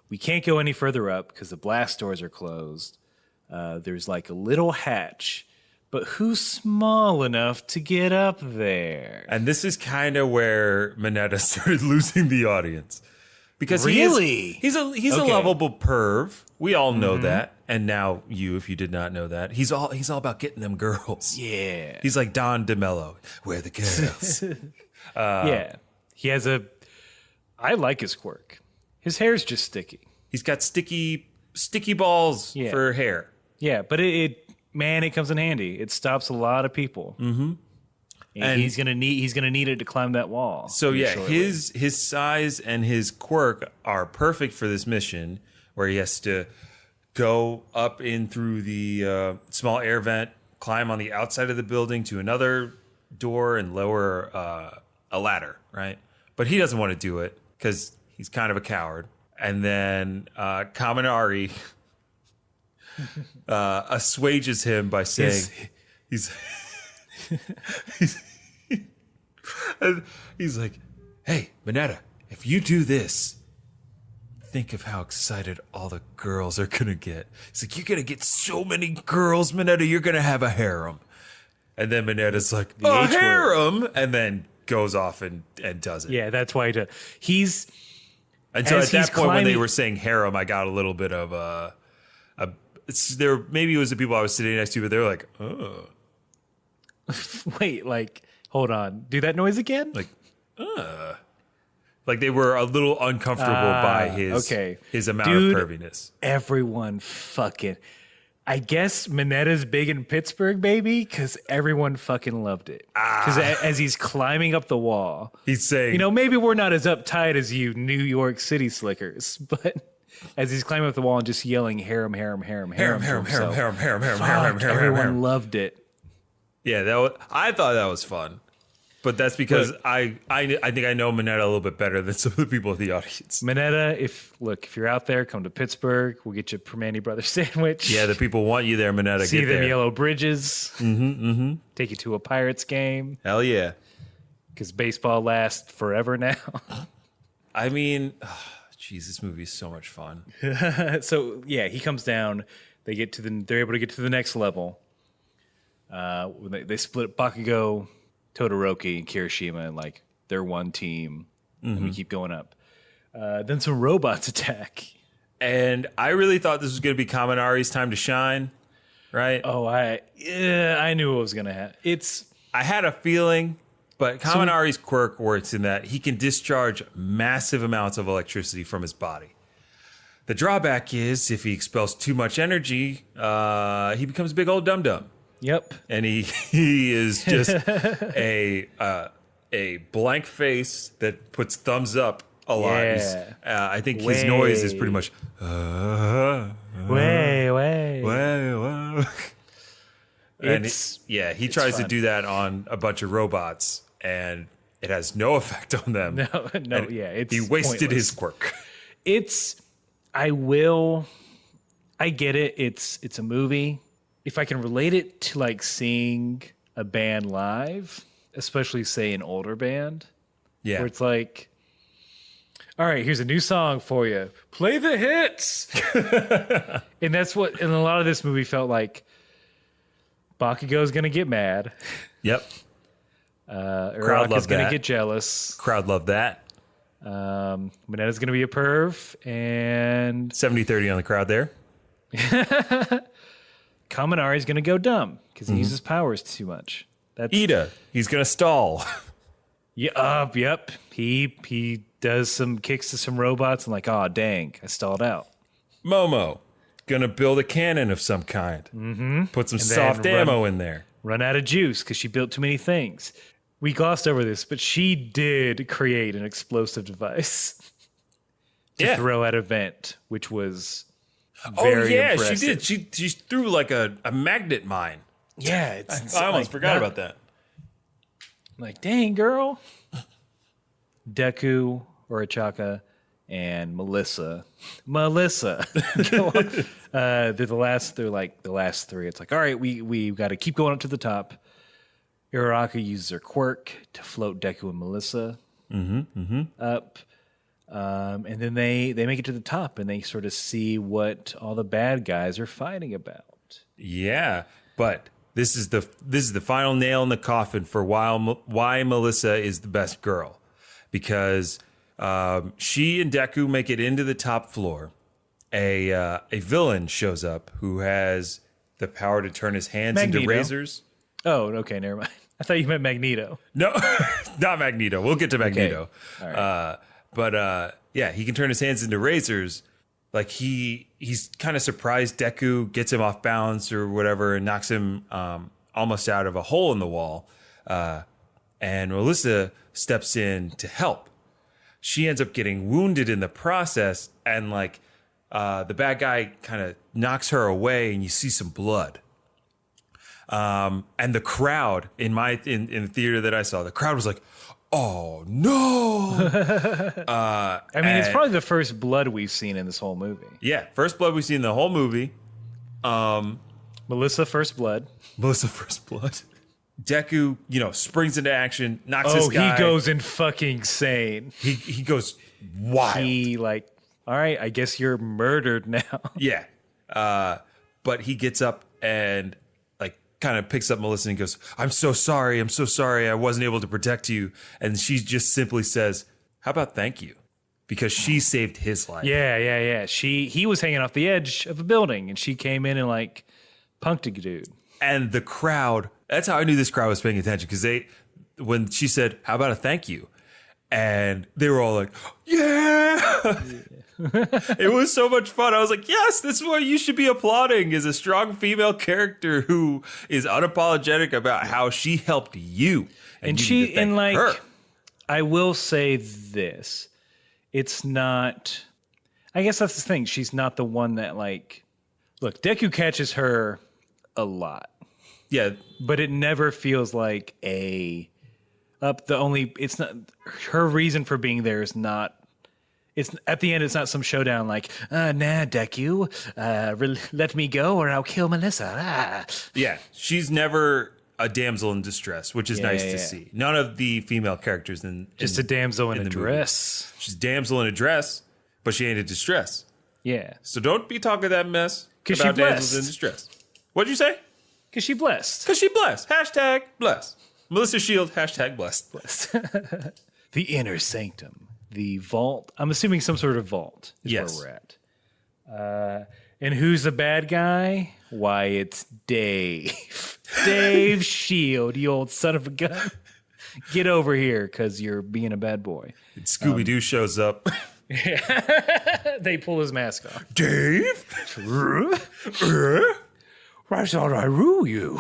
we can't go any further up because the blast doors are closed. There's like a little hatch, but who's small enough to get up there? And this is kind of where Mineta started losing the audience. Because he's a lovable perv. We all know that. And now if you did not know that, he's all about getting them girls. Yeah. He's like Don DeMello. Where the girls? Yeah. He has I like his quirk. His hair's just sticky. He's got sticky balls for hair. Yeah, but it comes in handy. It stops a lot of people. Mm-hmm. And he's gonna need it to climb that wall. So his size and his quirk are perfect for this mission, where he has to go up in through the small air vent, climb on the outside of the building to another door, and lower a ladder. Right, but he doesn't want to do it because he's kind of a coward. And then Kaminari assuages him by saying he's like, hey, Mineta, if you do this, think of how excited all the girls are gonna get. He's like, you're gonna get so many girls, Mineta, you're gonna have a harem. And then Mineta's like, a harem, and then goes off and does it. Yeah, that's why he's. And so at that point, when they were saying harem, I got a little bit of maybe it was the people I was sitting next to, but they were like, oh. Wait, hold on. Do that noise again? Like they were a little uncomfortable by his amount of perviness. Everyone fucking. I guess Mineta's big in Pittsburgh, baby, because everyone fucking loved it. Because as he's climbing up the wall, he's saying, maybe we're not as uptight as you New York City slickers, but as he's climbing up the wall and just yelling harem, harem, harem, harem, harem, harem, harem, harem, harem, harem, harem, everyone loved it. Yeah, I thought that was fun. But that's because I think I know Mineta a little bit better than some of the people in the audience. Mineta, if you're out there, come to Pittsburgh. We'll get you a Permane Brothers sandwich. Yeah, the people want you there, Mineta. See get them there. yellow bridges. Mm-hmm. Take you to a Pirates game. Hell yeah. Because baseball lasts forever now. I mean, geez, this movie is so much fun. So, yeah, he comes down. They're able to get to the next level. When they split Bakugo, Todoroki, and Kirishima, and they're one team, and we keep going up. Then some robots attack, and I really thought this was going to be Kaminari's time to shine, right? Oh, I knew it was going to happen. I had a feeling, but Kaminari's quirk works in that he can discharge massive amounts of electricity from his body. The drawback is if he expels too much energy, he becomes a big old dum-dum. Yep. And he is just a blank face that puts thumbs up a lot. Yeah. I think his noise is pretty much way. And he tries to do that on a bunch of robots, and it has no effect on them. No, it's he wasted pointless. his quirk. I get it. It's a movie. If I can relate it to seeing a band live, especially say an older band, where it's like, all right, here's a new song for you. Play the hits. And that's what, and a lot of this movie felt like Bakugo's going to get mad. Yep. Uraraka's going to get jealous. Crowd loved that. Mineta's going to be a perv. And 70-30 on the crowd there. Kaminari's going to go dumb because he uses powers too much. Ida, he's going to stall. Yep. He does some kicks to some robots and oh, dang, I stalled out. Momo, going to build a cannon of some kind. Mm-hmm. Put some soft ammo in there. Run out of juice because she built too many things. We glossed over this, but she did create an explosive device to throw at a vent, which was... very impressive. She did. She threw a magnet mine. Yeah, I almost forgot about that. Dang, girl. Deku, Orochaka, and Melissa. They're the last. They're the last three. It's all right. We got to keep going up to the top. Uraraka uses her quirk to float Deku and Melissa up. And then they make it to the top and they sort of see what all the bad guys are fighting about. Yeah, but this is the final nail in the coffin for why Melissa is the best girl, because she and Deku make it into the top floor. A villain shows up who has the power to turn his hands into razors. Oh, okay, never mind. I thought you meant Magneto. No, not Magneto. We'll get to Magneto. Okay. All right. But yeah, he can turn his hands into razors. Like he's kind of surprised Deku gets him off balance or whatever and knocks him almost out of a hole in the wall. And Melissa steps in to help. She ends up getting wounded in the process, and like the bad guy kind of knocks her away, and you see some blood. And the crowd in the theater that I saw, the crowd was like, "Oh no!" I mean, it's probably the first blood we've seen in this whole movie. Yeah, first blood we've seen in the whole movie. Melissa First Blood. Melissa First Blood. Deku, springs into action, knocks this guy. He goes in fucking insane. He goes wild. He like, all right, I guess you're murdered now. Yeah. But he gets up and like kind of picks up Melissa and goes, I'm so sorry. I wasn't able to protect you. And she just simply says, how about thank you? Because she saved his life. Yeah. He was hanging off the edge of a building and she came in and like punked a dude. And the crowd, that's how I knew this crowd was paying attention, because when she said, how about a thank you? And they were all like, yeah. It was so much fun. I was like, yes, this is what you should be applauding, is a strong female character who is unapologetic about how she helped you. And her. I will say this. It's not, I guess that's the thing. She's not the one that like, look, Deku catches her a lot. Yeah. But it never feels like it's not, her reason for being there is not, it's at the end, it's not some showdown like, nah, Deku, let me go or I'll kill Melissa. Ah. Yeah. She's never a damsel in distress, which is nice to see. None of the female characters just a damsel in a dress. Movie. She's damsel in a dress, but she ain't in distress. Yeah. So don't be talking that mess about damsels in distress. What'd you say? Because she blessed. Because she blessed. Hashtag blessed. Melissa Shield, hashtag blessed. The inner sanctum. The vault. I'm assuming some sort of vault is yes. where we're at. And who's the bad guy? Why, it's Dave. Dave Shield, you old son of a gun. Get over here because you're being a bad boy. Scooby-Doo shows up. They pull his mask off. Dave? I thought I rule you.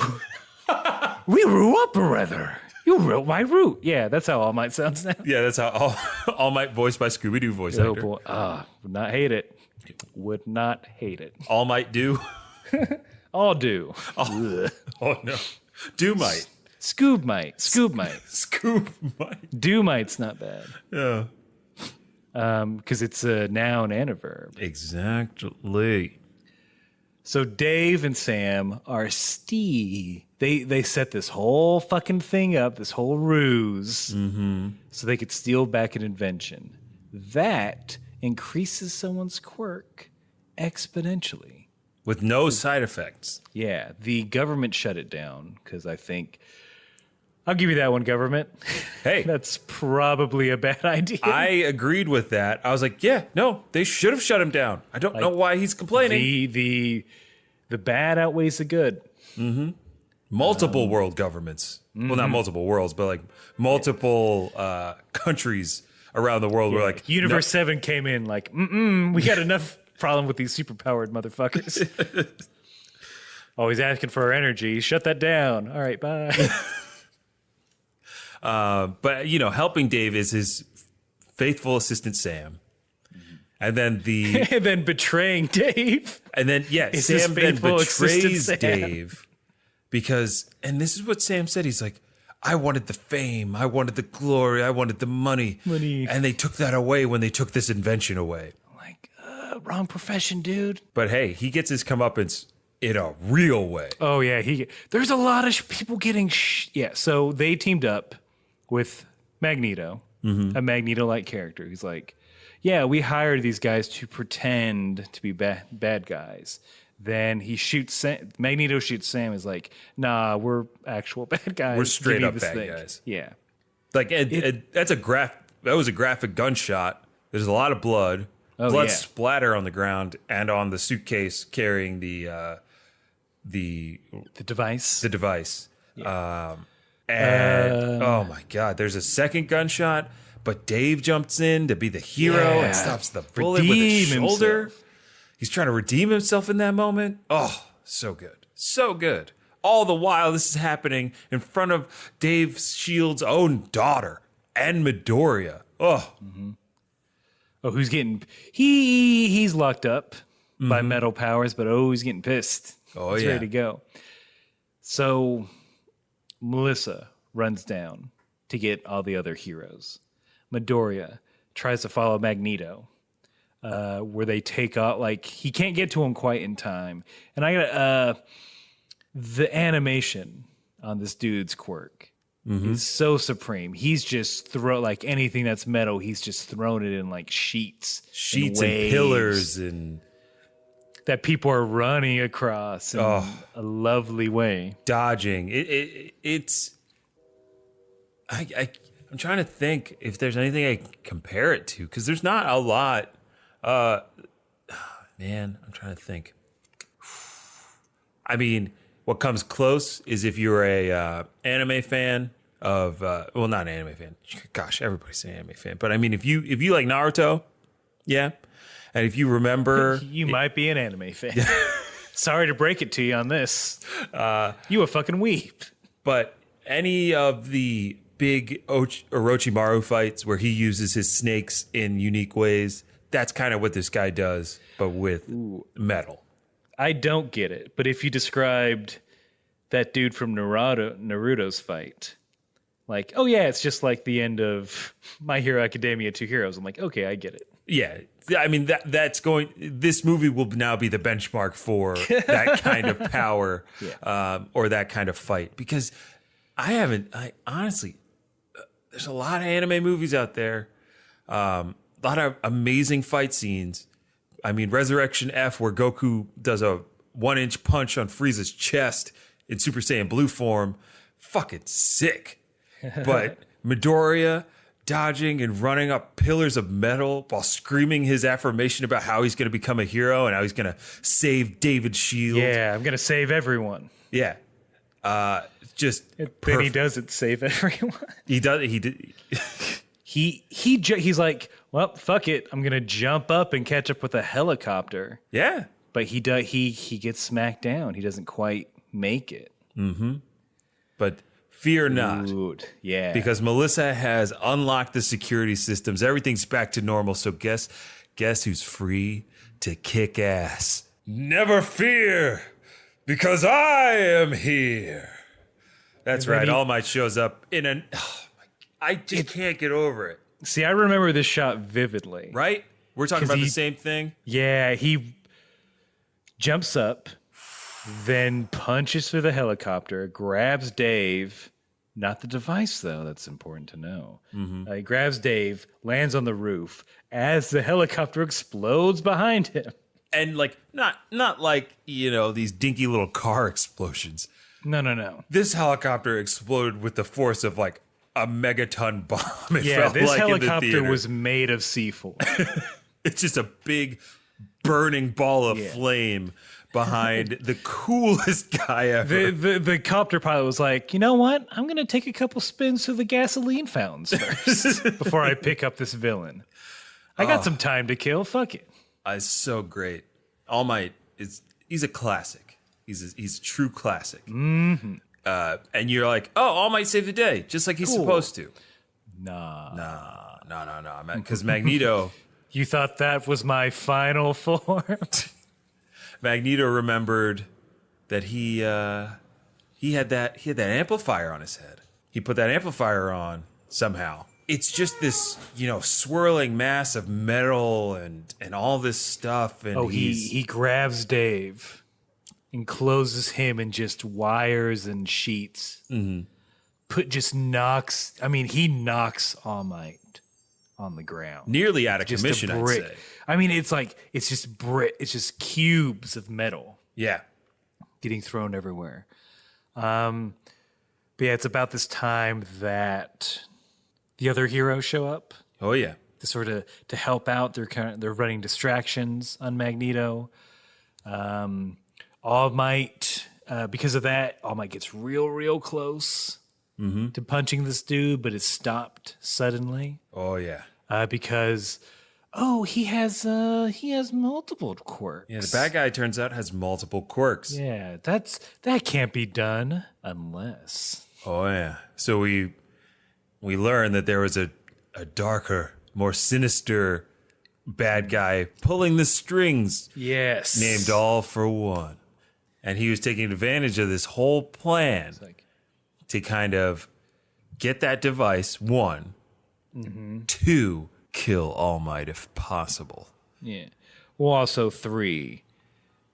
We rule up, brother. You rule my root. Yeah, that's how All Might sounds now. Yeah, that's how All Might voiced by Scooby-Doo voice actor. Boy. Would not hate it. Would not hate it. All Might do? All do. Oh no. Do Might. Scoob Might. Scoob Might. Do Might's not bad. Yeah. Because it's a noun and a verb. Exactly. So Dave and Sam are They set this whole fucking thing up, this whole ruse, so they could steal back an invention. That increases someone's quirk exponentially. With no side effects. Yeah, the government shut it down because I think... I'll give you that one, government. Hey. That's probably a bad idea. I agreed with that. I was like, yeah, no, they should have shut him down. I don't know why he's complaining. The bad outweighs the good. Mm-hmm. Multiple world governments. Well, not multiple worlds, but like multiple countries around the world were like... Universe 7 came in like, we got enough problem with these superpowered motherfuckers. Always asking for our energy. Shut that down. All right, bye. But, helping Dave is his faithful assistant, Sam. And then and then betraying Dave. And then, Sam then betrays Dave. Because, and this is what Sam said, he's like, I wanted the fame, I wanted the glory, I wanted the money. And they took that away when they took this invention away. Like, wrong profession, dude. But hey, he gets his comeuppance in a real way. Oh, yeah. There's a lot of people getting... so they teamed up with Magneto, a Magneto-like character. He's like, yeah, we hired these guys to pretend to be bad guys. Then he shoots Sam. Magneto shoots Sam. Is like, nah, we're actual bad guys. We're straight up bad guys. Yeah, like that was a graphic gunshot. There's a lot of blood, splatter on the ground and on the suitcase carrying the device. The device. Yeah. And oh my God, there's a second gunshot, but Dave jumps in to be the hero and stops the bullet with his Redeem shoulder. himself. He's trying to redeem himself in that moment. Oh, so good. So good. All the while this is happening in front of Dave Shield's own daughter and Midoriya. Oh. Oh, who's getting... He's locked up by metal powers, but he's getting pissed. Oh, he's yeah. ready to go. So Melissa runs down to get all the other heroes. Midoriya tries to follow Magneto, where they take off. Like, he can't get to him quite in time. And I got the animation on this dude's quirk is so supreme. He's just like anything that's metal, he's just thrown it in like sheets Sheets and and waves pillars and that people are running across in a lovely way. dodging. It's I'm trying to think if there's anything I can compare it to, because there's not a lot. Man, I'm trying to think. I mean, what comes close is if you're a anime fan of well, not an anime fan. Gosh, everybody's an anime fan. But I mean, if you like Naruto, yeah, and if you remember, You might be an anime fan. Sorry to break it to you on this. You a fucking weep. but any of the big Orochimaru fights where he uses his snakes in unique ways, that's kind of what this guy does, but with metal. I don't get it, but if you described that dude from Naruto's fight, like, oh yeah, it's just like the end of My Hero Academia 2 Heroes. I'm like, okay, I get it. Yeah, I mean that's going. This movie will now be the benchmark for that kind of power, or that kind of fight. Because I honestly, there's a lot of anime movies out there, a lot of amazing fight scenes. I mean, Resurrection F, where Goku does a 1-inch punch on Frieza's chest in Super Saiyan Blue form, fucking sick. But Midoriya dodging and running up pillars of metal while screaming his affirmation about how he's going to become a hero and how he's going to save David Shield. Yeah, I'm gonna save everyone. Yeah. Just Then he perfect. doesn't save everyone. He does. He did. He's like, well, fuck it. I'm gonna jump up and catch up with a helicopter. Yeah. But he gets smacked down. He doesn't quite make it. But fear not. Dude, yeah. Because Melissa has unlocked the security systems. Everything's back to normal. So guess who's free to kick ass? Never fear, because I am here. That's right. All Might shows up in an. I just can't get over it. See, I remember this shot vividly. Right? We're talking 'Cause about the he- same thing. Yeah, he jumps up, then punches through the helicopter, grabs Dave. Not the device, though. That's important to know. He grabs Dave, lands on the roof as the helicopter explodes behind him. And like not like, these dinky little car explosions. No. This helicopter exploded with the force of like a megaton bomb. It Yeah, felt this like in the helicopter theater. was made of C4. It's just a big burning ball of flame behind the coolest guy ever. The copter pilot was like, you know what? I'm going to take a couple spins through the gasoline fountains first before I pick up this villain. I got some time to kill. Fuck it. It's so great. All Might he's a classic. He's a true classic. And you're like, oh, All Might saved the day, just like he's supposed to. Nah. No. Because Magneto, You thought that was my final form? Magneto remembered that he had that amplifier on his head. He put that amplifier on somehow. It's just this, swirling mass of metal and all this stuff. And he grabs Dave and closes him in just wires and sheets. He knocks All Might on the ground. nearly out of Just commission, a I'd brick. say. I mean, it's just cubes of metal Yeah. getting thrown everywhere. But yeah, it's about this time that the other heroes show up Oh yeah. to help out. They're running distractions on Magneto. All Might, because of that, All Might gets real close to punching this dude, but it stopped suddenly Oh yeah. because he has multiple quirks. Yeah, the bad guy turns out has multiple quirks. Yeah, that can't be done unless. Oh yeah. So we learn that there was a darker, more sinister bad guy pulling the strings, Yes. named All for One. And he was taking advantage of this whole plan to kind of get that device, one, two, kill All Might if possible. Yeah. Well, also 3,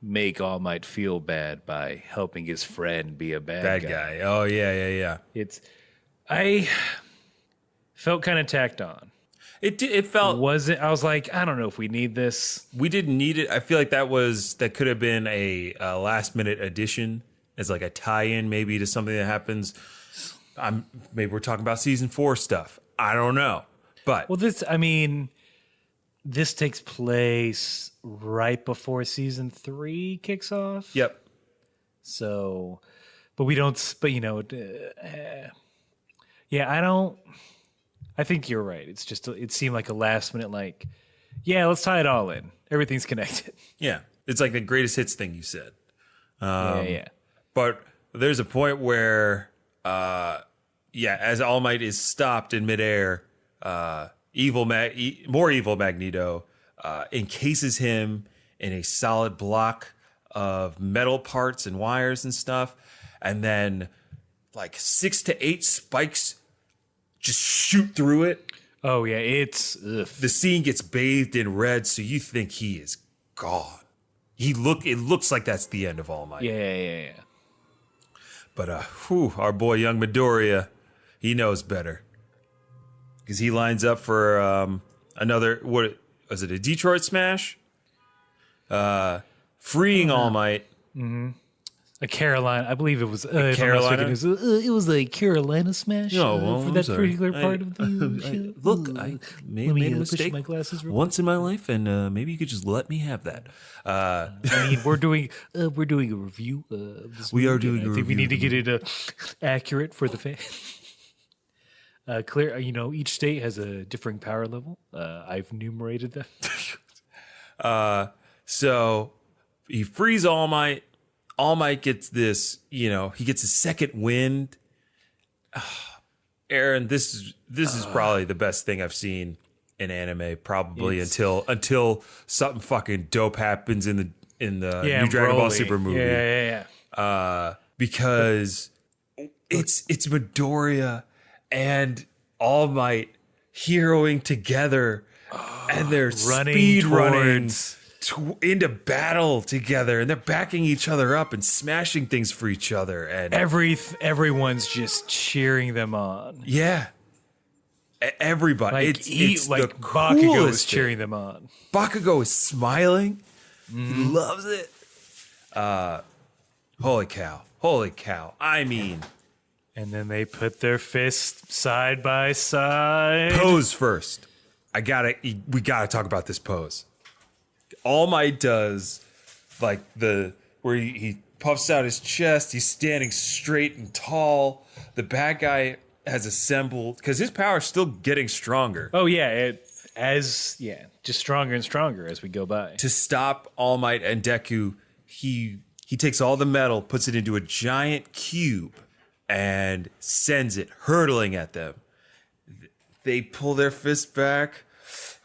make All Might feel bad by helping his friend be a bad guy. Oh, yeah. I felt kind of tacked on. It felt... I was like, I don't know if we need this. We didn't need it. I feel like that could have been a last minute addition as like a tie-in maybe to something that happens. Maybe we're talking about season 4 stuff. I don't know. But Well, this takes place right before season 3 kicks off. yep. So, but we don't, but yeah, I think you're right. It's just, it seemed like a last minute, let's tie it all in. Everything's connected. Yeah. It's like the greatest hits thing you said. Yeah. But there's a point where, as All Might is stopped in midair, more evil Magneto encases him in a solid block of metal parts and wires and stuff, and then like 6 to 8 spikes just shoot through it. Oh yeah, it's The scene gets bathed in red, so you think he is gone. It looks like that's the end of All Might. yeah. But our boy Young Midoriya, he knows better. Because he lines up for another, what was it, a Detroit Smash? Freeing All Might. A Carolina, I believe it was Carolina? it was a Carolina smash for that particular part of the show. Look, I made a push mistake my glasses real once in my life, and maybe you could just let me have that. we're doing a review of this. We are movie, doing and a I think we need to review. get it accurate for the fan. Clear, each state has a differing power level. I've enumerated them. So he frees All Might. All Might gets this, he gets a second wind. Aaron, this is probably the best thing I've seen in anime, probably until something fucking dope happens in the new Dragon Ball Super movie. Yeah. Because it's Midoriya and All Might heroing together, and they're speed running into battle together, and they're backing each other up and smashing things for each other, and everyone's just cheering them on. Yeah, everybody. It's the Bakugo is coolest cheering thing. them on. Bakugo is smiling. He loves it. Holy cow! I mean, And then they put their fists side by side. pose first. We gotta talk about this pose. All Might does like where he puffs out his chest. He's standing straight and tall. The bad guy has assembled because his power is still getting stronger. Oh yeah, just stronger and stronger as we go by. To stop All Might and Deku, he takes all the metal, puts it into a giant cube, and sends it hurtling at them. They pull their fists back.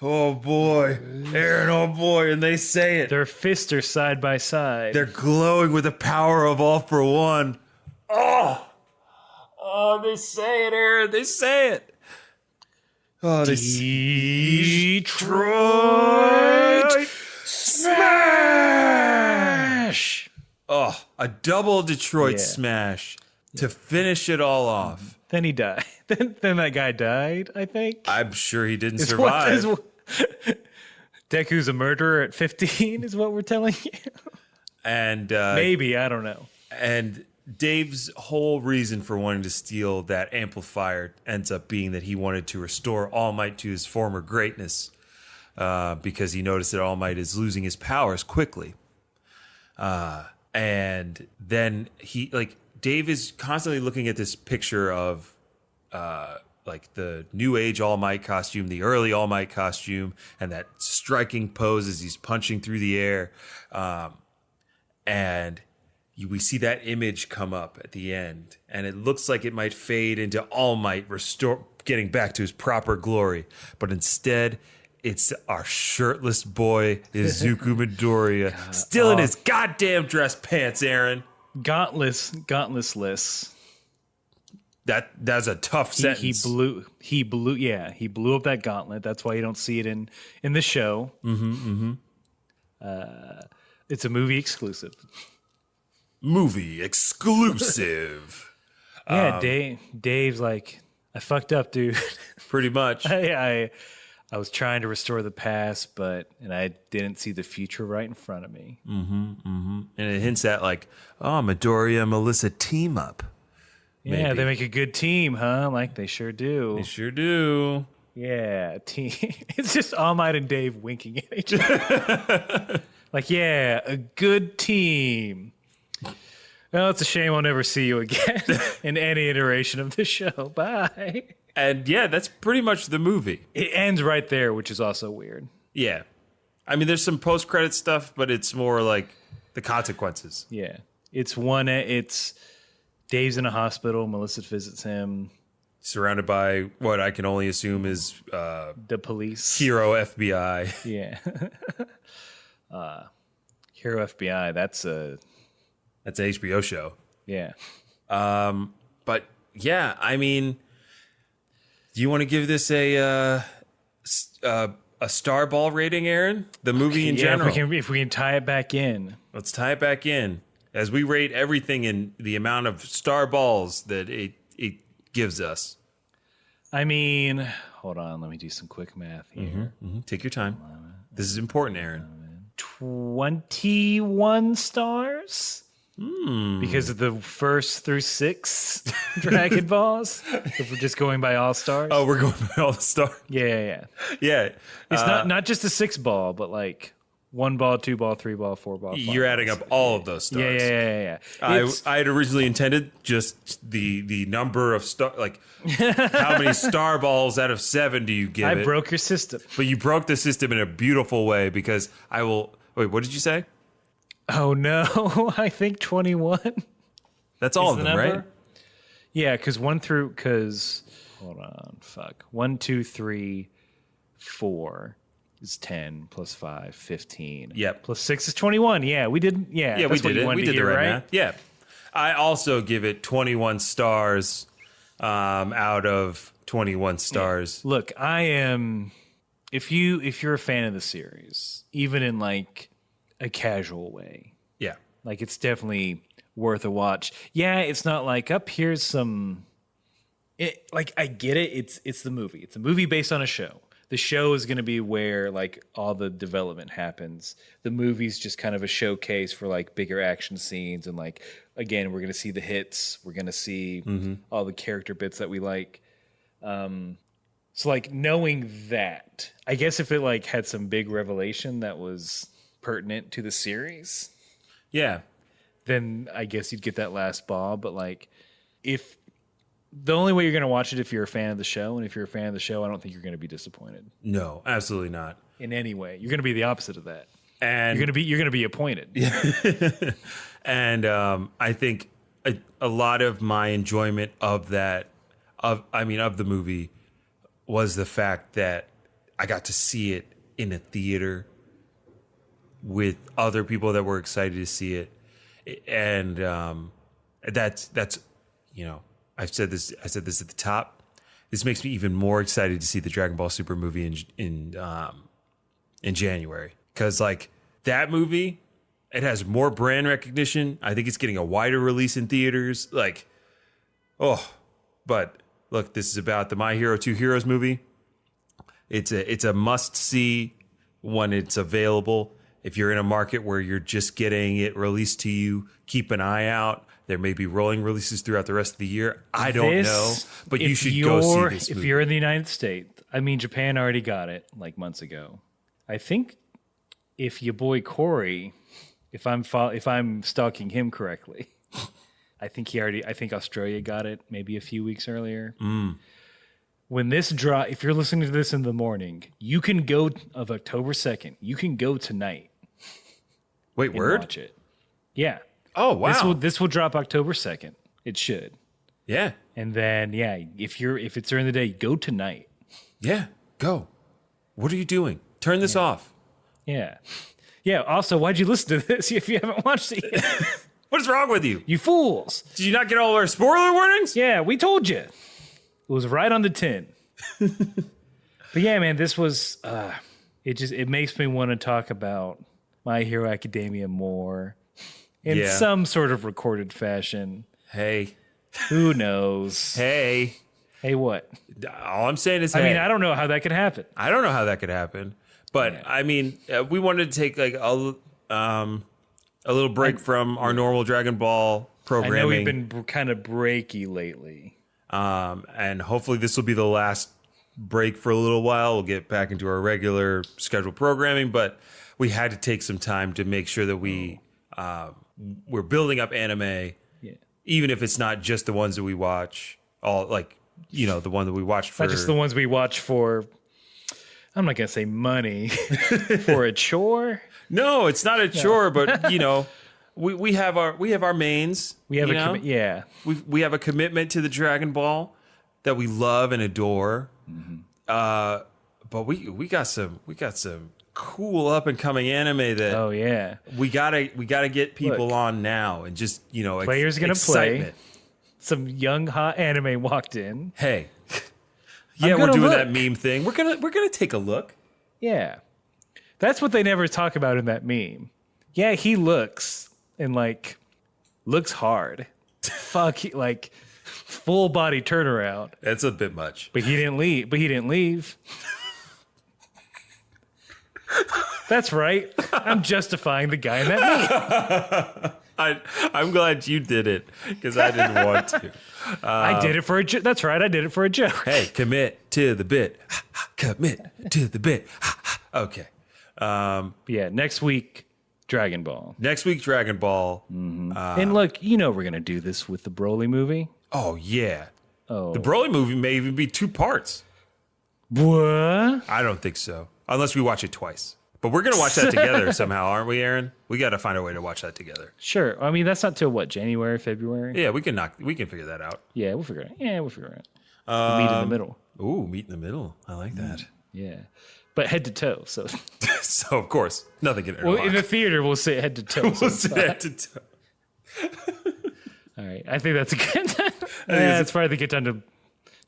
Oh boy, Aaron, oh boy, and they say it. Their fists are side by side. They're glowing with the power of All for One. Oh, they say it, Aaron, they say it. Oh, Detroit Smash! Oh, a double Detroit Yeah. smash to finish it all off. Then he died. Then that guy died, I think. I'm sure he didn't Is what- survive. is what- Deku's a murderer at 15 is what we're telling you. And Maybe, I don't know. And Dave's whole reason for wanting to steal that amplifier ends up being that he wanted to restore All Might to his former greatness, because he noticed that All Might is losing his powers quickly. And then Dave is constantly looking at this picture of like the New Age All Might costume, the early All Might costume, and that striking pose as he's punching through the air. And we see that image come up at the end, and it looks like it might fade into All Might getting back to his proper glory. But instead, it's our shirtless boy, Izuku Midoriya, still in his goddamn dress pants, Aaron. Gauntless. That's a tough sentence. He blew up that gauntlet. That's why you don't see it in the show. It's a movie exclusive. Yeah, Dave's like, I fucked up, dude. Pretty much. I was trying to restore the past, and I didn't see the future right in front of me. And it hints at like, oh, Midoriya and Melissa team up. Yeah, maybe. they make a good team, huh? Like they sure do. They sure do. Yeah, team. It's just All Might and Dave winking at each other. Like, yeah, a good team. Well, it's a shame I'll never see you again in any iteration of the show. Bye. And yeah, that's pretty much the movie. It ends right there, which is also weird. Yeah. I mean, there's some post-credit stuff, but it's more like the consequences. Yeah. It's Dave's in a hospital. Melissa visits him. Surrounded by what I can only assume is the police. Hero FBI. Yeah. Hero FBI, that's an HBO show. Yeah. But yeah, I mean, do you want to give this a star ball rating, Aaron? The movie in general. If we can tie it back in. Let's tie it back in as we rate everything in the amount of star balls that it gives us. I mean, hold on, let me do some quick math here. Take your time. This is important, Aaron. 21 stars because of the first through 6 Dragon Balls. If we're just going by all stars. Oh, we're going by all the stars. Yeah. Yeah. It's not just a 6 ball, but like 1 ball, 2 ball, 3 ball, 4 ball. You're adding up all of those stars. Yeah. I had originally intended just the number of star, like how many star balls out of 7 do you give it? I broke your system. But you broke the system in a beautiful way because wait, what did you say? Oh no, I think 21. That's all of them, right? Yeah, because hold on, 1, 2, 3, 4 is 10 plus 5, 15. Yep. Plus 6 is 21. Yeah, we did. Yeah, we did it. We did the right math. right? Yeah. I also give it 21 stars out of 21 stars. Yeah. Look, I am. If you're a fan of the series, even in like a casual way, yeah, like it's definitely worth a watch. Yeah, it's not like up here's some. I get it. It's the movie. It's a movie based on a show. The show is going to be where like all the development happens. The movie's just kind of a showcase for like bigger action scenes and like again we're going to see the hits. We're going to see all the character bits that we like. So like knowing that, I guess if it like had some big revelation that was pertinent to the series, yeah, then I guess you'd get that last ball. But like if the only way you're going to watch it if you're a fan of the show, and if you're a fan of the show, I don't think you're going to be disappointed. No, absolutely not. In any way, you're going to be the opposite of that, and you're going to be appointed. And I think a lot of my enjoyment of the movie was the fact that I got to see it in a theater with other people that were excited to see it, and that's I said this at the top. This makes me even more excited to see the Dragon Ball Super movie in January, because like that movie, it has more brand recognition. I think it's getting a wider release in theaters. Like, but look, this is about the My Hero 2 Heroes movie. It's a must see when it's available. If you're in a market where you're just getting it released to you, keep an eye out. There may be rolling releases throughout the rest of the year. I don't know, but you should go see this movie. If you're in the United States, I mean, Japan already got it like months ago. I think if your boy Corey, if I'm stalking him correctly, I think Australia got it maybe a few weeks earlier. When this drop, if you're listening to this in the morning, you can go of October 2nd. You can go tonight. Wait, and word? watch it. Yeah. Oh, wow. This will drop October 2nd. It should. Yeah. And then if it's during the day, go tonight. Yeah. Go. What are you doing? Turn this off. Yeah. Yeah. Also, why'd you listen to this if you haven't watched it yet? What is wrong with you? You fools. Did you not get all our spoiler warnings? Yeah, we told you. It was right on the tin. But yeah, man, this was it makes me want to talk about My Hero Academia more in some sort of recorded fashion. Hey. Who knows? Hey. Hey, what? All I'm saying is, I mean, I don't know how that could happen. I don't know how that could happen. But I mean, we wanted to take like a little break from our normal Dragon Ball programming. I know we've been kind of breaky lately. And hopefully this will be the last break for a little while. We'll get back into our regular scheduled programming, but we had to take some time to make sure that we're building up anime, even if it's not just the ones that we watch, all like, you know, the one that we watch for. Not just the ones we watch for, I'm not going to say money, for a chore. No, it's not a chore, but you know, we have our mains. We have we have a commitment to the Dragon Ball that we love and adore. But we got some cool up and coming anime that we gotta get people on now and just, you know, players gonna excitement. Play. Some young hot anime walked in. Hey, yeah, we're doing that meme thing. We're gonna take a look. Yeah, that's what they never talk about in that meme. Yeah, he looks and like looks hard. Fuck, like full body turnaround. That's a bit much. But he didn't leave. That's right. I'm justifying the guy in that meme. I'm glad you did it because I didn't want to. I did it for a joke. That's right. I did it for a joke. Hey, commit to the bit. Commit to the bit. Okay. Yeah. Next week, Dragon Ball. Next week, Dragon Ball. And look, you know we're gonna do this with the Broly movie. Oh yeah. Oh, the Broly movie may even be 2 parts. What? I don't think so, unless we watch it twice. But we're gonna watch that together somehow, aren't we, Aaron? We got to find a way to watch that together. Sure. I mean, that's not till what, January, February? Yeah, we can figure that out. Yeah, we'll figure it out. Meet in the middle. Ooh, meet in the middle. I like that. Yeah. But head to toe. So, so of course, nothing can interlock. Well, in the theater, we'll sit head to toe. We'll sit head to toe. All right. I think that's a good time. It's probably a good time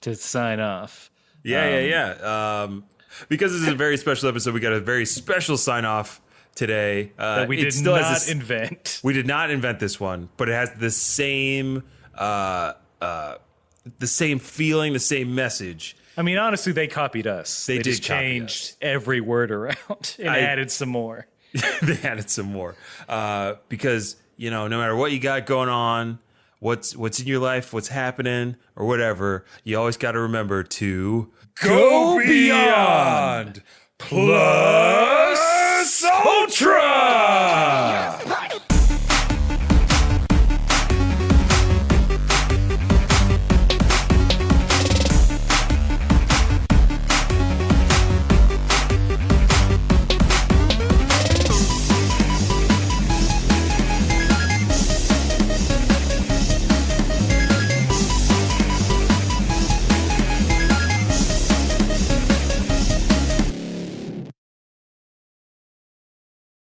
to sign off. Yeah. Because this is a very special episode, we got a very special sign off today. That we did not invent. We did not invent this one, but it has the same feeling, the same message. I mean, honestly, they copied us. They just changed every word around and added some more. They added some more because, you know, no matter what you got going on, what's in your life, what's happening, or whatever, you always got to remember to go beyond plus ultra.